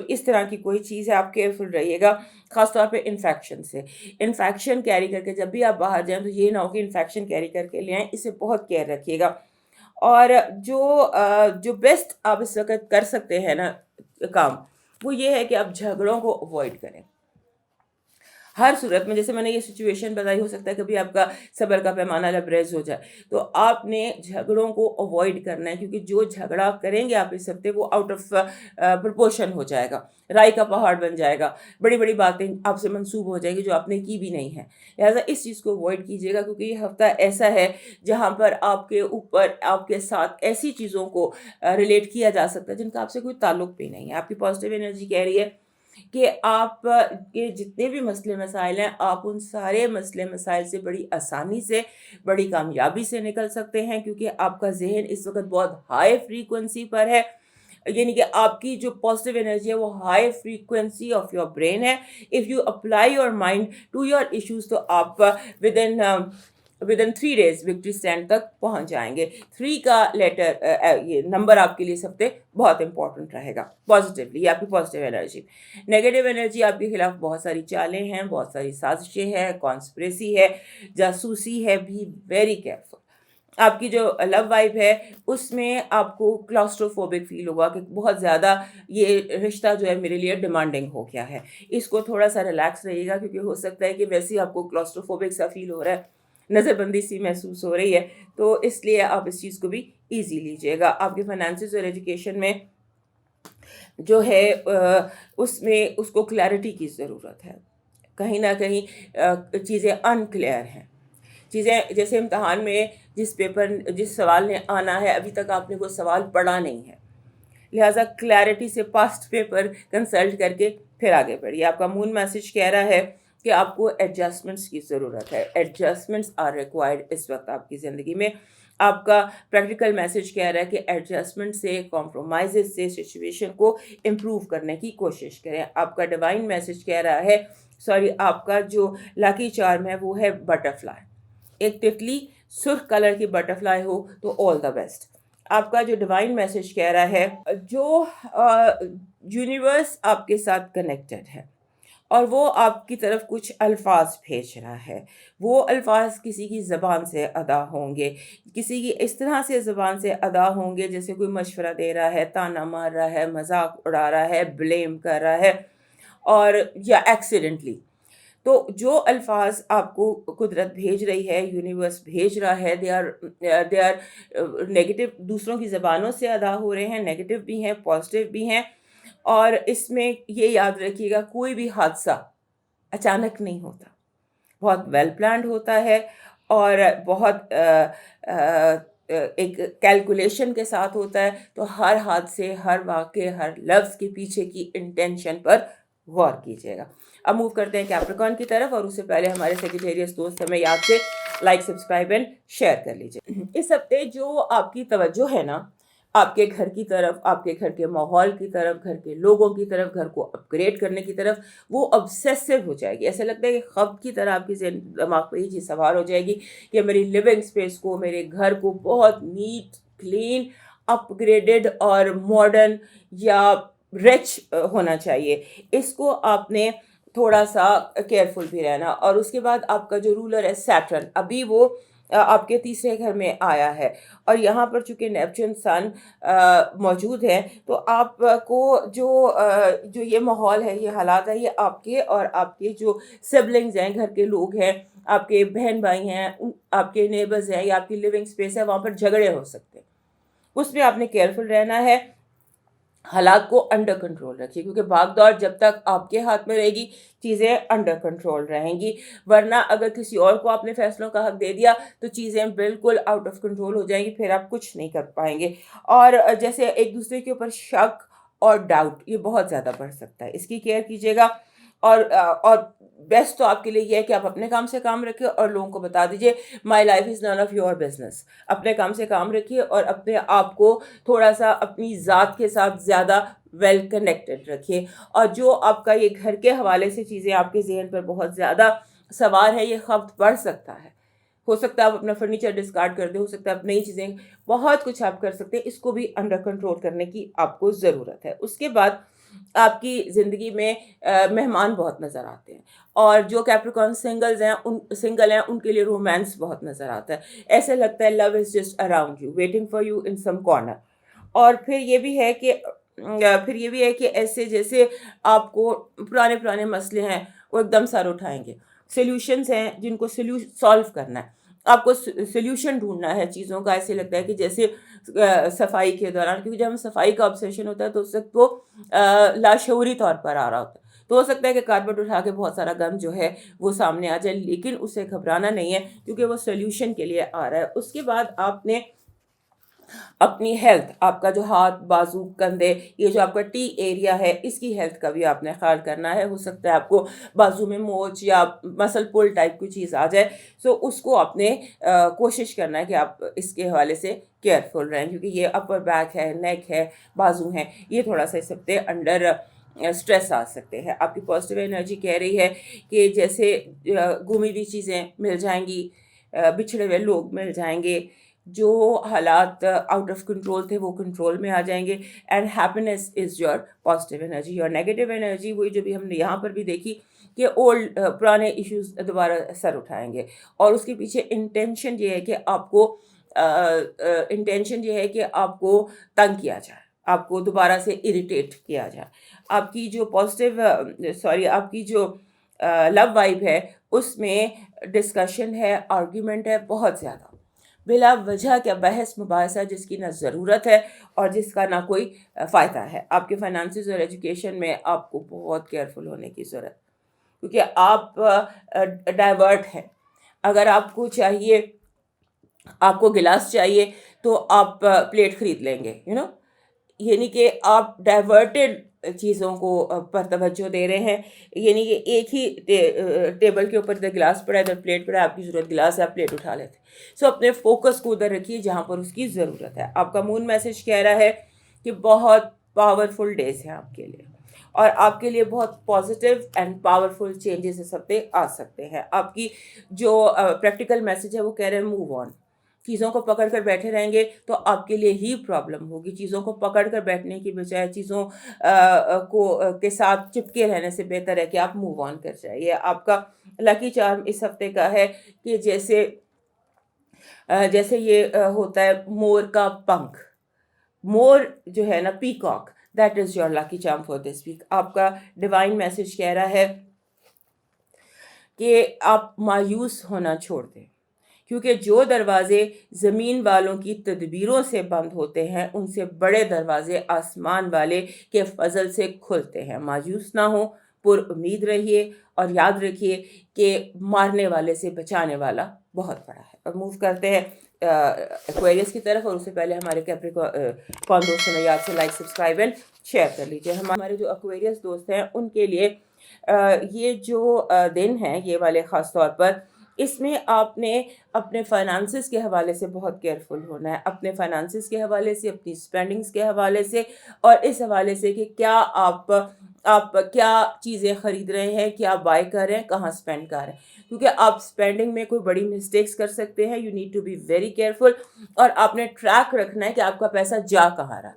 اس طرح کی کوئی چیز ہے، آپ کیئرفل رہیے گا. خاص طور پہ انفیکشن سے. انفیکشن کیری کر کے جب بھی آپ باہر جائیں تو یہ نہ ہو کہ انفیکشن کیری کر کے لے آئیں. اس سے بہت کیئر رکھیے گا. اور جو بیسٹ آپ اس وقت کر سکتے ہیں نا کام، وہ یہ ہے کہ آپ جھگڑوں کو اوائڈ کریں ہر صورت میں. جیسے میں نے یہ سچویشن بتائی، ہو سکتا ہے کبھی آپ کا صبر کا پیمانہ لبریز ہو جائے، تو آپ نے جھگڑوں کو اوائڈ کرنا ہے، کیونکہ جو جھگڑا کریں گے آپ اس ہفتے وہ آؤٹ آف پرپورشن ہو جائے گا، رائی کا پہاڑ بن جائے گا، بڑی بڑی باتیں آپ سے منسوب ہو جائیں گی جو آپ نے کی بھی نہیں ہے. لہٰذا اس چیز کو اوائڈ کیجیے گا، کیونکہ یہ ہفتہ ایسا ہے جہاں پر آپ کے اوپر، آپ کے ساتھ ایسی چیزوں کو ریلیٹ کیا جا سکتا ہے جن کا آپ سے کوئی تعلق بھی نہیں ہے. آپ کی پازیٹیو انرجی کہہ رہی ہے کہ آپ کے جتنے بھی مسئلے مسائل ہیں، آپ ان سارے مسئلے مسائل سے بڑی آسانی سے، بڑی کامیابی سے نکل سکتے ہیں، کیونکہ آپ کا ذہن اس وقت بہت ہائی فریکوینسی پر ہے. یعنی کہ آپ کی جو پازیٹیو انرجی ہے وہ high frequency of your brain ہے. If you apply your mind to your issues تو آپ within 3 days victory stand تک پہنچ جائیں گے. 3 کا لیٹر، یہ نمبر آپ کے لیے اس ہفتے بہت امپورٹنٹ رہے گا پازیٹیولی. یہ آپ کی پازیٹیو انرجی. نیگیٹو انرجی آپ کے خلاف بہت ساری چالیں ہیں، بہت ساری سازشیں ہیں، کانسپریسی ہے، جاسوسی ہے. بھی ویری کیئرفل. آپ کی جو لو وائب ہے اس میں آپ کو کلاسٹروفوبک فیل ہوگا کہ بہت زیادہ یہ رشتہ جو ہے میرے لیے ڈیمانڈنگ ہو گیا ہے. اس کو تھوڑا سا ریلیکس رہیے گا، کیونکہ ہو سکتا ہے کہ ویسے ہی آپ کو کلاسٹروفوبک سا فیل ہو رہا ہے، نظر بندی سی محسوس ہو رہی ہے، تو اس لیے آپ اس چیز کو بھی ایزی لیجیے گا. آپ کے فائنانسز اور ایجوکیشن میں جو ہے اس کو کلیئرٹی کی ضرورت ہے. کہیں نہ کہیں چیزیں انکلیئر ہیں. چیزیں جیسے امتحان میں جس سوال نے آنا ہے ابھی تک آپ نے وہ سوال پڑھا نہیں ہے، لہٰذا کلیئرٹی سے پاسٹ پیپر کنسلٹ کر کے پھر آگے بڑھیے. آپ کا مون میسج کہہ رہا ہے کہ آپ کو ایڈجسٹمنٹس کی ضرورت ہے. ایڈجسٹمنٹس آر ریکوائرڈ اس وقت آپ کی زندگی میں. آپ کا پریکٹیکل میسج کہہ رہا ہے کہ ایڈجسٹمنٹ سے، کمپرومائزز سے سچویشن کو امپروو کرنے کی کوشش کریں. آپ کا ڈیوائن میسج کہہ رہا ہے، آپ کا جو لاکی چارم ہے وہ ہے بٹر فلائی. ایک تتلی سرخ کلر کی بٹر فلائی ہو تو آل دا بیسٹ. آپ کا جو ڈیوائن میسج کہہ رہا ہے، جو یونیورس آپ کے ساتھ کنیکٹڈ ہے اور وہ آپ کی طرف کچھ الفاظ بھیج رہا ہے، وہ الفاظ کسی کی زبان سے ادا ہوں گے، کسی کی اس طرح سے زبان سے ادا ہوں گے جیسے کوئی مشورہ دے رہا ہے، تانا مار رہا ہے، مذاق اڑا رہا ہے، بلیم کر رہا ہے، اور یا ایکسیڈنٹلی. تو جو الفاظ آپ کو قدرت بھیج رہی ہے، یونیورس بھیج رہا ہے، دے آر نیگیٹو، دوسروں کی زبانوں سے ادا ہو رہے ہیں، نیگیٹو بھی ہیں، پازیٹیو بھی ہیں. اور اس میں یہ یاد رکھیے گا، کوئی بھی حادثہ اچانک نہیں ہوتا، بہت ویل پلانڈ ہوتا ہے اور بہت ایک کیلکولیشن کے ساتھ ہوتا ہے. تو ہر حادثے، ہر واقعے، ہر لفظ کے پیچھے کی انٹینشن پر غور کیجیے گا. اب موو کرتے ہیں کیپریکارن کی طرف، اور اس سے پہلے ہمارے سیجیٹیریس دوست ہمیں یاد سے لائک، سبسکرائب اینڈ شیئر کر لیجیے. اس ہفتے جو آپ کی توجہ ہے نا، آپ کے گھر کی طرف، آپ کے گھر کے ماحول کی طرف، گھر کے لوگوں کی طرف، گھر کو اپ گریڈ کرنے کی طرف، وہ obsessive ہو جائے گی. ایسا لگتا ہے کہ خب کی طرح آپ کی دماغ پہ یہ چیز سوار ہو جائے گی کہ میری لیونگ اسپیس کو، میرے گھر کو بہت نیٹ، کلین، اپ گریڈڈ اور ماڈرن یا رچ ہونا چاہیے. اس کو آپ نے تھوڑا سا کیئرفل بھی رہنا. اور اس کے بعد آپ کا جو رولر ہے سیٹرن، ابھی وہ آپ کے تیسرے گھر میں آیا ہے، اور یہاں پر چونکہ نیپچون سن موجود ہے، تو آپ کو جو یہ ماحول ہے، یہ حالات ہے، یہ آپ کے اور آپ کے جو سبلنگز ہیں، گھر کے لوگ ہیں، آپ کے بہن بھائی ہیں، آپ کے نیبرز ہیں، یا آپ کی لیونگ اسپیس ہے، وہاں پر جھگڑے ہو سکتے ہیں. اس میں آپ نے کیئرفل رہنا ہے. حالات کو انڈر کنٹرول رکھیے، کیونکہ بھاگ دوڑ جب تک آپ کے ہاتھ میں رہے گی، چیزیں انڈر کنٹرول رہیں گی. ورنہ اگر کسی اور کو آپ نے فیصلوں کا حق دے دیا تو چیزیں بالکل آؤٹ آف کنٹرول ہو جائیں گی، پھر آپ کچھ نہیں کر پائیں گے. اور جیسے ایک دوسرے کے اوپر شک اور ڈاؤٹ، یہ بہت زیادہ بڑھ سکتا ہے، اس کی کیئر کیجیے گا. اور بیسٹ تو آپ کے لیے یہ ہے کہ آپ اپنے کام سے کام رکھیں اور لوگوں کو بتا دیجئے my life is none of your business. اپنے کام سے کام رکھیے اور اپنے آپ کو تھوڑا سا اپنی ذات کے ساتھ زیادہ ویل کنیکٹڈ رکھیے. اور جو آپ کا یہ گھر کے حوالے سے چیزیں آپ کے ذہن پر بہت زیادہ سوار ہے، یہ خبت بڑھ سکتا ہے. ہو سکتا ہے آپ اپنا فرنیچر ڈسکارڈ کر دیں، ہو سکتا ہے آپ نئی چیزیں، بہت کچھ آپ کر سکتے ہیں. اس کو بھی انڈر کنٹرول کرنے کی آپ کو ضرورت ہے. اس کے بعد آپ کی زندگی میں مہمان بہت نظر آتے ہیں، اور جو کیپریکارن سنگل ہیں ان کے لیے رومانس بہت نظر آتا ہے. ایسے لگتا ہے love is just around you, waiting for you in some corner. اور پھر یہ بھی ہے کہ ایسے جیسے آپ کو پرانے مسئلے ہیں وہ ایک دم سر اٹھائیں گے. سلیوشنز ہیں جن کو سالو کرنا ہے، آپ کو سلیوشن ڈھونڈنا ہے چیزوں کا. ایسے لگتا ہے کہ جیسے صفائی کے دوران، کیونکہ جب ہم صفائی کا آبسیشن ہوتا ہے تو اس وقت وہ لاشعوری طور پر آ رہا ہوتا ہے. تو ہو سکتا ہے کہ کارپیٹ اٹھا کے بہت سارا گند جو ہے وہ سامنے آ جائے، لیکن اسے گھبرانا نہیں ہے کیونکہ وہ سلیوشن کے لیے آ رہا ہے. اس کے بعد آپ نے اپنی ہیلتھ، آپ کا جو ہاتھ، بازو، کندھے، یہ جو آپ کا ٹی ایریا ہے، اس کی ہیلتھ کا بھی آپ نے خیال کرنا ہے. ہو سکتا ہے آپ کو بازو میں موچ یا مسل پل ٹائپ کوئی چیز آ جائے، سو اس کو آپ نے کوشش کرنا ہے کہ آپ اس کے حوالے سے کیئرفل رہیں، کیونکہ یہ اپر بیک ہے، نیک ہے، بازو ہیں، یہ تھوڑا سا اس ہفتے انڈر اسٹریس آ سکتے ہیں. آپ کی پازیٹیو انرجی کہہ رہی ہے کہ جیسے گمی ہوئی چیزیں مل جائیں گی، بچھڑے ہوئے لوگ مل جائیں گے، جو حالات آؤٹ آف کنٹرول تھے وہ کنٹرول میں آ جائیں گے. And happiness is your positive energy. اور نیگیٹو انرجی وہی جو بھی ہم نے یہاں پر بھی دیکھی کہ پرانے ایشوز دوبارہ سر اٹھائیں گے. اور اس کے پیچھے انٹینشن یہ ہے کہ آپ کو تنگ کیا جائے، آپ کو دوبارہ سے اریٹیٹ کیا جائے. آپ کی جو آپ کی جو لو وائب ہے اس میں ڈسکشن ہے، آرگیومنٹ ہے بہت زیادہ، بلا وجہ کیا بحث مباحثہ جس کی نہ ضرورت ہے اور جس کا نہ کوئی فائدہ ہے. آپ کے فائنانسز اور ایجوکیشن میں آپ کو بہت کیئرفل ہونے کی ضرورت، کیونکہ آپ ڈائیورٹ ہیں. اگر آپ کو چاہیے، آپ کو گلاس چاہیے تو آپ پلیٹ خرید لیں گے، یعنی کہ آپ ڈائیورٹیڈ چیزوں کو پر توجہ دے رہے ہیں، یعنی کہ ایک ہی ٹیبل کے اوپر ادھر گلاس پڑا ہے ادھر پلیٹ پڑا ہے، آپ کی ضرورت گلاس ہے آپ پلیٹ اٹھا لیتے ہیں. سو اپنے فوکس کو ادھر رکھیے جہاں پر اس کی ضرورت ہے. آپ کا مون میسج کہہ رہا ہے کہ بہت پاورفل ڈیز ہیں آپ کے لیے، اور آپ کے لیے بہت پازیٹیو اینڈ پاورفل چینجز اس ہفتے آ سکتے ہیں. آپ کی جو پریکٹیکل میسج ہے وہ کہہ رہے ہیں موو آن. چیزوں کو پکڑ کر بیٹھے رہیں گے تو آپ کے لیے ہی پرابلم ہوگی. چیزوں کو پکڑ کر بیٹھنے کی بجائے چیزوں کے ساتھ چپکے رہنے سے بہتر ہے کہ آپ موو آن کر جائیے. آپ کا لکی چارم اس ہفتے کا ہے کہ جیسے یہ ہوتا ہے مور کا پنکھ. مور جو ہے نا peacock, that is your lucky charm for this week. آپ کا ڈیوائن میسج کہہ رہا ہے کہ آپ مایوس ہونا چھوڑ دیں، کیونکہ جو دروازے زمین والوں کی تدبیروں سے بند ہوتے ہیں ان سے بڑے دروازے آسمان والے کے فضل سے کھلتے ہیں. مایوس نہ ہوں، پر امید رہیے، اور یاد رکھیے کہ مارنے والے سے بچانے والا بہت بڑا ہے. اور موو کرتے ہیں ایکویریس کی طرف، اور اس سے پہلے ہمارے کیپریکارن دوستوں میں یاد سے لائک سبسکرائب اینڈ شیئر کر لیجیے. ہمارے جو ایکویریس دوست ہیں ان کے لیے یہ جو دن ہیں یہ والے خاص طور پر، اس میں آپ نے اپنے فائنانسز کے حوالے سے بہت کیئرفل ہونا ہے. اپنے فائنانسز کے حوالے سے، اپنی اسپینڈنگز کے حوالے سے، اور اس حوالے سے کہ کیا آپ کیا چیزیں خرید رہے ہیں، کیا بائی کر رہے ہیں، کہاں اسپینڈ کر رہے ہیں. کیونکہ آپ اسپینڈنگ میں کوئی بڑی مسٹیکس کر سکتے ہیں. You need to be very careful. اور آپ نے ٹریک رکھنا ہے کہ آپ کا پیسہ جا کہاں رہا،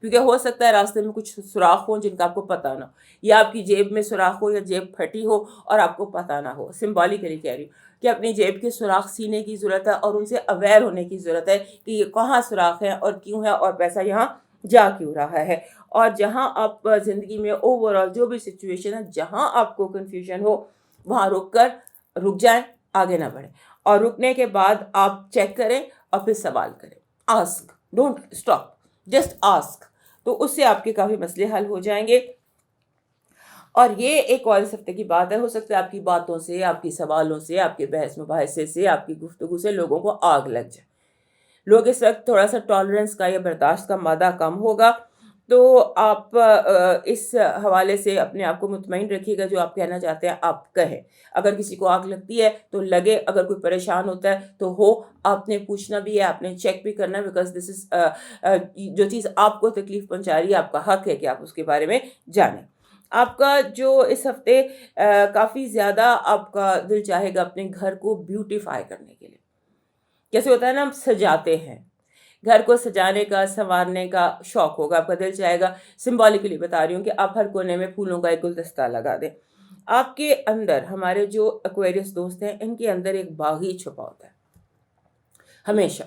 کیونکہ ہو سکتا ہے راستے میں کچھ سوراخ ہوں جن کا آپ کو پتہ نہ ہو، یا آپ کی جیب میں سوراخ ہو یا جیب پھٹی ہو اور آپ کو پتہ نہ ہو. سمبولیکلی کہہ رہی ہوں کہ اپنی جیب کے سوراخ سینے کی ضرورت ہے، اور ان سے اویئر ہونے کی ضرورت ہے کہ یہ کہاں سوراخ ہے اور کیوں ہے اور پیسہ یہاں جا کیوں رہا ہے. اور جہاں آپ زندگی میں اوور آل جو بھی سچویشن ہے جہاں آپ کو کنفیوژن ہو وہاں رک جائیں، آگے نہ بڑھیں. اور رکنے کے بعد آپ چیک کریں اور پھر سوال کریں. Ask, don't stop, just ask. تو اس سے آپ کے کافی مسئلے حل ہو جائیں گے. اور یہ ایک اور اس ہفتے کی بات ہے، ہو سکتا ہے آپ کی باتوں سے، آپ کی سوالوں سے، آپ کے بحث مباحثے سے، آپ کی گفتگو سے لوگوں کو آگ لگ جائے. لوگ اس وقت تھوڑا سا ٹالرنس کا یا برداشت کا مادہ کم ہوگا. تو آپ اس حوالے سے اپنے آپ کو مطمئن رکھیے گا، جو آپ کہنا چاہتے ہیں آپ کہیں. اگر کسی کو آگ لگتی ہے تو لگے، اگر کوئی پریشان ہوتا ہے تو ہو. آپ نے پوچھنا بھی ہے، آپ نے چیک بھی کرنا ہے، بیکاز دس از جو چیز آپ کو تکلیف پہنچا رہی ہے آپ کا حق ہے کہ آپ اس کے بارے میں جانیں. آپ کا جو اس ہفتے کافی زیادہ آپ کا دل چاہے گا اپنے گھر کو بیوٹیفائی کرنے کے لیے. جیسے ہوتا ہے نا ہم سجاتے ہیں، گھر کو سجانے کا سنوارنے کا شوق ہوگا، آپ کا دل چاہے گا. سمبولیکلی بتا رہی ہوں کہ آپ ہر کونے میں پھولوں کا ایک گلدستہ لگا دیں. آپ کے اندر، ہمارے جو ایکویریس دوست ہیں ان کے اندر ایک باغی چھپا ہوتا ہے ہمیشہ.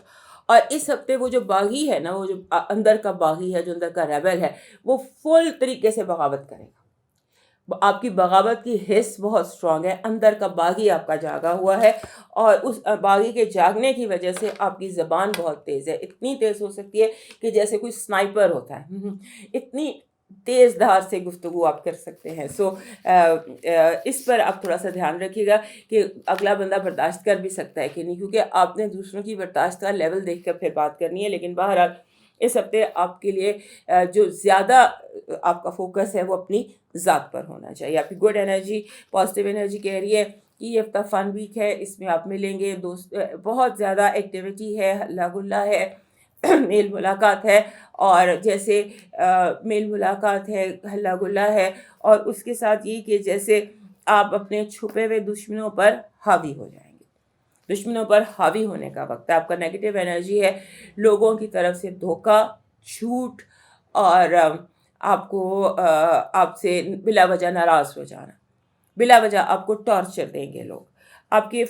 اور اس ہفتے وہ جو باغی ہے نا، وہ جو اندر کا باغی ہے، جو اندر کا ریبل ہے، وہ فل طریقے سے بغاوت کرے گا. آپ کی بغاوت کی حس بہت اسٹرانگ ہے. اندر کا باغی آپ کا جاگا ہوا ہے، اور اس باغی کے جاگنے کی وجہ سے آپ کی زبان بہت تیز ہے. اتنی تیز ہو سکتی ہے کہ جیسے کوئی سنائپر ہوتا ہے، اتنی تیز دھار سے گفتگو آپ کر سکتے ہیں. سو اس پر آپ تھوڑا سا دھیان رکھیے گا کہ اگلا بندہ برداشت کر بھی سکتا ہے کہ نہیں، کیونکہ آپ نے دوسروں کی برداشت کا لیول دیکھ کر پھر بات کرنی ہے. لیکن بہرحال اس ہفتے آپ کے لیے جو زیادہ آپ کا فوکس ہے وہ اپنی ذات پر ہونا چاہیے. آپ کی گڈ انرجی، پازیٹیو انرجی کہہ رہی ہے کہ یہ ہفتہ فن ویک ہے. اس میں آپ ملیں گے دوست، بہت زیادہ ایکٹیویٹی ہے، ہلا گلا ہے، میل ملاقات ہے. اور جیسے میل ملاقات ہے، ہلا گلا ہے، اور اس کے ساتھ یہ کہ جیسے آپ اپنے چھپے ہوئے دشمنوں پر حاوی ہو جائیں گے. دشمنوں پر حاوی ہونے کا وقت ہے. آپ کا نیگیٹو انرجی ہے لوگوں کی طرف سے دھوکہ، جھوٹ، اور آپ کو آپ سے بلا وجہ ناراض ہو جانا. بلا وجہ آپ کو ٹارچر دیں گے لوگ. آپ کی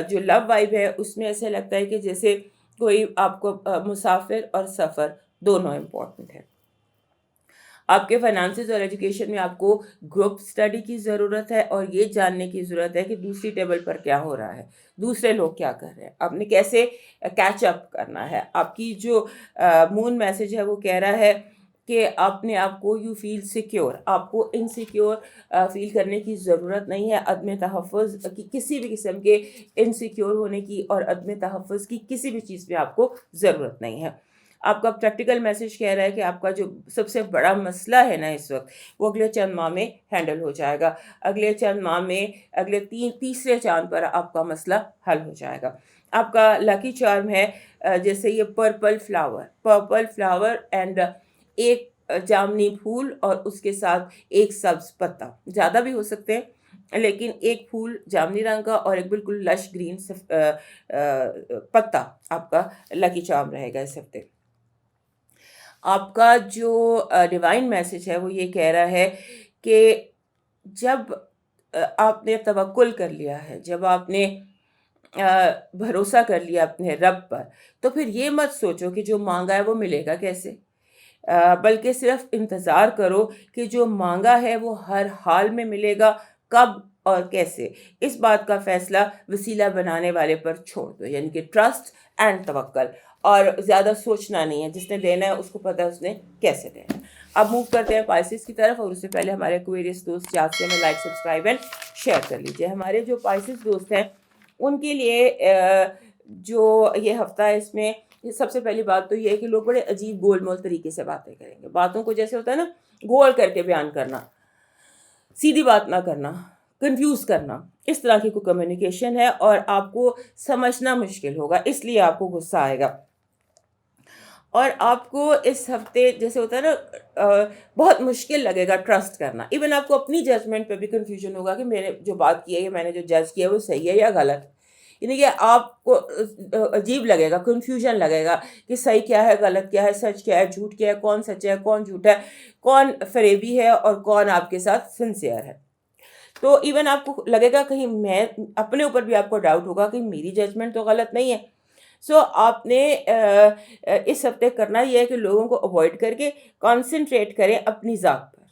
جو لو وائب ہے اس میں ایسے لگتا ہے کہ جیسے کوئی آپ کو مسافر اور سفر دونوں امپورٹنٹ ہے. آپ کے فائنانسز اور ایجوکیشن میں آپ کو گروپ اسٹڈی کی ضرورت ہے، اور یہ جاننے کی ضرورت ہے کہ دوسری ٹیبل پر کیا ہو رہا ہے، دوسرے لوگ کیا کر رہے ہیں، آپ نے کیسے کیچ اپ کرنا ہے. آپ کی جو مون میسج ہے وہ کہہ رہا ہے کہ آپ نے آپ کو یو فیل سیکیور. آپ کو انسیکیور فیل کرنے کی ضرورت نہیں ہے. عدم تحفظ کی کسی بھی قسم کے انسیکیور ہونے کی اور عدم تحفظ کی کسی بھی چیز پہ آپ کو ضرورت نہیں ہے. آپ کا پریکٹیکل میسج کہہ رہا ہے کہ آپ کا جو سب سے بڑا مسئلہ ہے نا اس وقت وہ اگلے چند ماہ میں ہینڈل ہو جائے گا. اگلے چند ماہ میں اگلے تیسرے چاند پر آپ کا مسئلہ حل ہو جائے گا. آپ کا لکی چارم ہے جیسے یہ پرپل فلاور اینڈ ایک جامنی پھول اور اس کے ساتھ ایک سبز پتا, زیادہ بھی ہو سکتے ہیں لیکن ایک پھول جامنی رنگ کا اور ایک بالکل لش گرین پتا آپ کا لکی چارم رہے گا اس ہفتے. آپ کا جو ڈیوائن میسج ہے وہ یہ کہہ رہا ہے کہ جب آپ نے توکل کر لیا ہے, جب آپ نے بھروسہ کر لیا اپنے رب پر, تو پھر یہ مت سوچو کہ جو مانگا ہے وہ ملے گا کیسے, بلکہ صرف انتظار کرو کہ جو مانگا ہے وہ ہر حال میں ملے گا. کب اور کیسے, اس بات کا فیصلہ وسیلہ بنانے والے پر چھوڑ دو, یعنی کہ ٹرسٹ اینڈ توکل, اور زیادہ سوچنا نہیں ہے. جس نے دینا ہے اس کو پتہ ہے اس نے کیسے دینا ہے. اب موو کرتے ہیں پائسس کی طرف, اور اس سے پہلے ہمارے ایکویریس دوست یاد سے ہمیں لائک سبسکرائب اینڈ شیئر کر لیجیے. ہمارے جو پائسس دوست ہیں ان کے لیے جو یہ ہفتہ ہے اس میں سب سے پہلی بات تو یہ ہے کہ لوگ بڑے عجیب گول مول طریقے سے باتیں کریں گے. باتوں کو جیسے ہوتا ہے نا گول کر کے بیان کرنا, سیدھی بات نہ کرنا, کنفیوز کرنا, اس طرح کی کوئی کمیونیکیشن ہے اور آپ کو سمجھنا مشکل ہوگا, اس لیے آپ کو غصہ آئے گا. اور آپ کو اس ہفتے جیسے ہوتا ہے نا بہت مشکل لگے گا ٹرسٹ کرنا. ایون آپ کو اپنی ججمنٹ پہ بھی کنفیوژن ہوگا کہ میں نے جو بات کی ہے, میں نے جو جج کیا ہے وہ صحیح ہے یا غلط. یعنی کہ آپ کو عجیب لگے گا, کنفیوژن لگے گا کہ صحیح کیا ہے, غلط کیا ہے, سچ کیا ہے, جھوٹ کیا ہے, کون سچ ہے, کون جھوٹ ہے, کون فریبی ہے اور کون آپ کے ساتھ سنسیئر ہے. تو ایون آپ کو لگے گا کہیں میں اپنے اوپر بھی آپ کو ڈاؤٹ ہوگا کہ میری ججمنٹ تو غلط نہیں ہے. سو آپ نے اس ہفتے کرنا یہ ہے کہ لوگوں کو اوائڈ کر کے کانسنٹریٹ کریں اپنی ذات پر.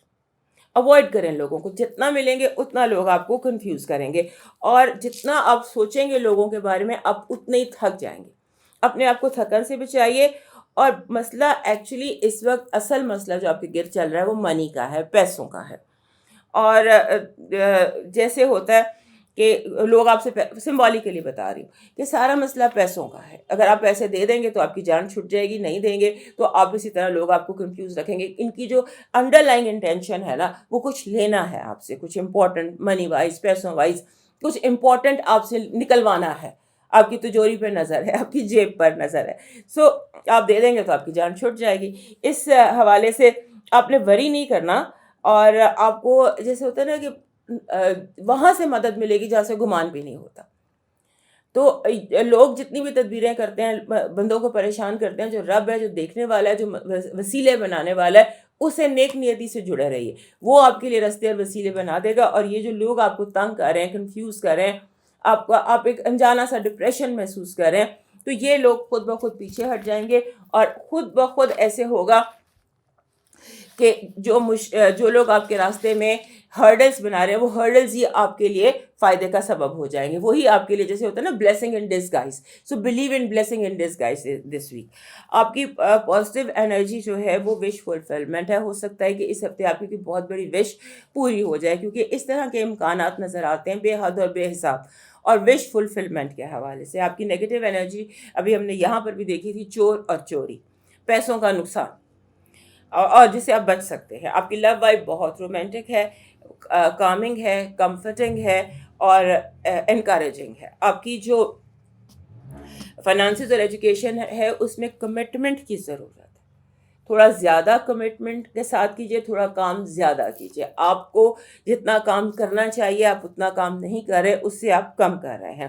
اوائڈ کریں لوگوں کو, جتنا ملیں گے اتنا لوگ آپ کو کنفیوز کریں گے, اور جتنا آپ سوچیں گے لوگوں کے بارے میں آپ اتنے ہی تھک جائیں گے. اپنے آپ کو تھکن سے بچائیے. اور مسئلہ ایکچولی اس وقت اصل مسئلہ جو آپ کے گرد چل رہا ہے وہ منی کا ہے, پیسوں کا ہے. اور جیسے ہوتا ہے کہ لوگ آپ سے سمبولیکلی بتا رہی ہوں کہ سارا مسئلہ پیسوں کا ہے. اگر آپ پیسے دے دیں گے تو آپ کی جان چھٹ جائے گی, نہیں دیں گے تو آپ اسی طرح لوگ آپ کو کنفیوز رکھیں گے. ان کی جو انڈر لائن انٹینشن ہے نا وہ کچھ لینا ہے آپ سے, کچھ امپورٹنٹ منی وائز, پیسوں وائز کچھ امپورٹنٹ آپ سے نکلوانا ہے. آپ کی تجوری پہ نظر ہے, آپ کی جیب پر نظر ہے. سو آپ دے دیں گے تو آپ کی جان چھٹ جائے گی. اس حوالے سے آپ نے وری نہیں کرنا. اور آپ کو جیسے ہوتا ہے نا کہ وہاں سے مدد ملے گی جہاں سے گمان بھی نہیں ہوتا. تو لوگ جتنی بھی تدبیریں کرتے ہیں, بندوں کو پریشان کرتے ہیں, جو رب ہے, جو دیکھنے والا ہے, جو وسیلے بنانے والا ہے, اسے نیک نیتی سے جڑے رہیے. وہ آپ کے لیے رستے اور وسیلے بنا دے گا. اور یہ جو لوگ آپ کو تنگ کر رہے ہیں, کنفیوز کر رہے ہیں, آپ ایک انجانا سا ڈپریشن محسوس کر رہے ہیں, تو یہ لوگ خود بخود پیچھے ہٹ جائیں گے. اور خود بخود ایسے ہوگا کہ جو لوگ آپ کے راستے میں ہرڈلز بنا رہے ہیں, وہ ہرڈلز ہی آپ کے لیے فائدے کا سبب ہو جائیں گے. وہی آپ کے لیے جیسے ہوتا ہے نا blessing in disguise. So believe in blessing in disguise this week. آپ کی پازیٹیو انرجی جو ہے وہ وش فلفلمنٹ ہے. ہو سکتا ہے کہ اس ہفتے آپ کی بہت بڑی وش پوری ہو جائے, کیونکہ اس طرح کے امکانات نظر آتے ہیں بے حد اور بے حساب. اور وش فلفلمنٹ کے حوالے سے آپ کی نیگیٹو انرجی ابھی ہم نے یہاں پر بھی دیکھی تھی, چور اور چوری, پیسوں کا نقصان, اور جسے آپ بچ سکتے ہیں. آپ کی لو وائف بہت رومانٹک ہے, کامنگ ہے, کمفرٹنگ ہے اور انکریجنگ ہے. آپ کی جو فائنانسز اور ایجوکیشن ہے اس میں کمٹمنٹ کی ضرورت ہے. تھوڑا زیادہ کمٹمنٹ کے ساتھ کیجیے, تھوڑا کام زیادہ کیجیے. آپ کو جتنا کام کرنا چاہیے آپ اتنا کام نہیں کر رہے, اس سے آپ کم کر رہے ہیں.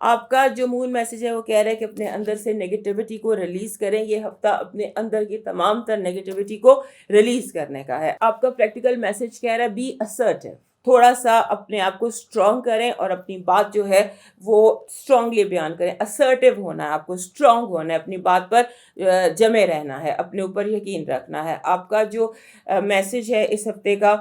آپ کا جو مون میسج ہے وہ کہہ رہا ہے کہ اپنے اندر سے نیگیٹیوٹی کو ریلیز کریں. یہ ہفتہ اپنے اندر کی تمام تر نیگیٹیوٹی کو ریلیز کرنے کا ہے. آپ کا پریکٹیکل میسج کہہ رہا ہے بی اسرٹیو. تھوڑا سا اپنے آپ کو اسٹرانگ کریں اور اپنی بات جو ہے وہ اسٹرانگلی بیان کریں. اسرٹیو ہونا ہے, آپ کو اسٹرانگ ہونا ہے, اپنی بات پر جمے رہنا ہے, اپنے اوپر یقین رکھنا ہے. آپ کا جو میسج ہے اس ہفتے کا,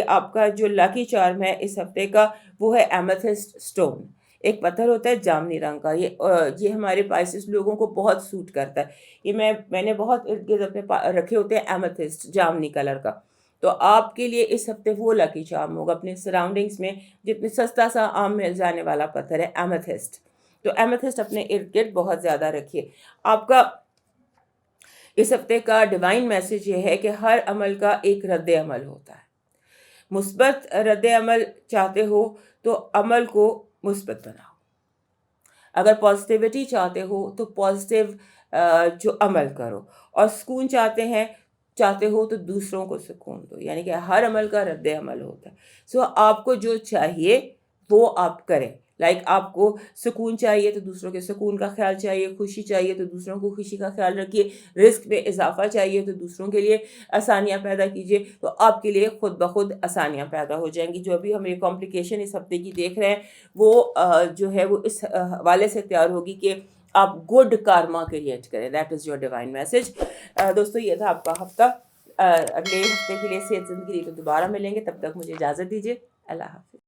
آپ کا جو لاکی چارم ہے اس ہفتے کا وہ ہے ایمیتھسٹ اسٹون. ایک پتھر ہوتا ہے جامنی رنگ کا. یہ ہمارے پائسس لوگوں کو بہت سوٹ کرتا ہے. یہ میں نے بہت ارد گرد اپنے رکھے ہوتے ہیں ایمیتھسٹ جامنی کلر کا. تو آپ کے لیے اس ہفتے وہ لکی چارم ہوگا. اپنے سراؤنڈنگس میں جتنے سستا سا عام مل جانے والا پتھر ہے ایمیتھسٹ, تو ایمیتھسٹ اپنے ارد گرد بہت زیادہ رکھیے. آپ کا اس ہفتے کا ڈیوائن میسج یہ ہے کہ ہر عمل کا ایک رد عمل ہوتا ہے. مثبت رد عمل چاہتے ہو تو عمل کو مثبت بناؤ. اگر پازیٹیوٹی چاہتے ہو تو پازیٹیو جو عمل کرو. اور سکون چاہتے ہو تو دوسروں کو سکون دو. یعنی کہ ہر عمل کا رد عمل ہوتا ہے. سو آپ کو جو چاہیے وہ آپ کریں. لائک آپ کو سکون چاہیے تو دوسروں کے سکون کا خیال چاہیے, خوشی چاہیے تو دوسروں کو خوشی کا خیال رکھیے, رزق میں اضافہ چاہیے تو دوسروں کے لیے آسانیاں پیدا کیجیے, تو آپ کے لیے خود بخود آسانیاں پیدا ہو جائیں گی. جو ابھی ہم یہ کمپلیکیشن اس ہفتے کی دیکھ رہے ہیں وہ جو ہے وہ اس حوالے سے تیار ہوگی کہ آپ گڈ کارما کریٹ کریں. That is your divine message. دوستو یہ تھا آپ کا ہفتہ. اگلے ہفتے کے لیے صحت زندگی تو دوبارہ ملیں گے. تب تک مجھے اجازت دیجیے. اللہ حافظ.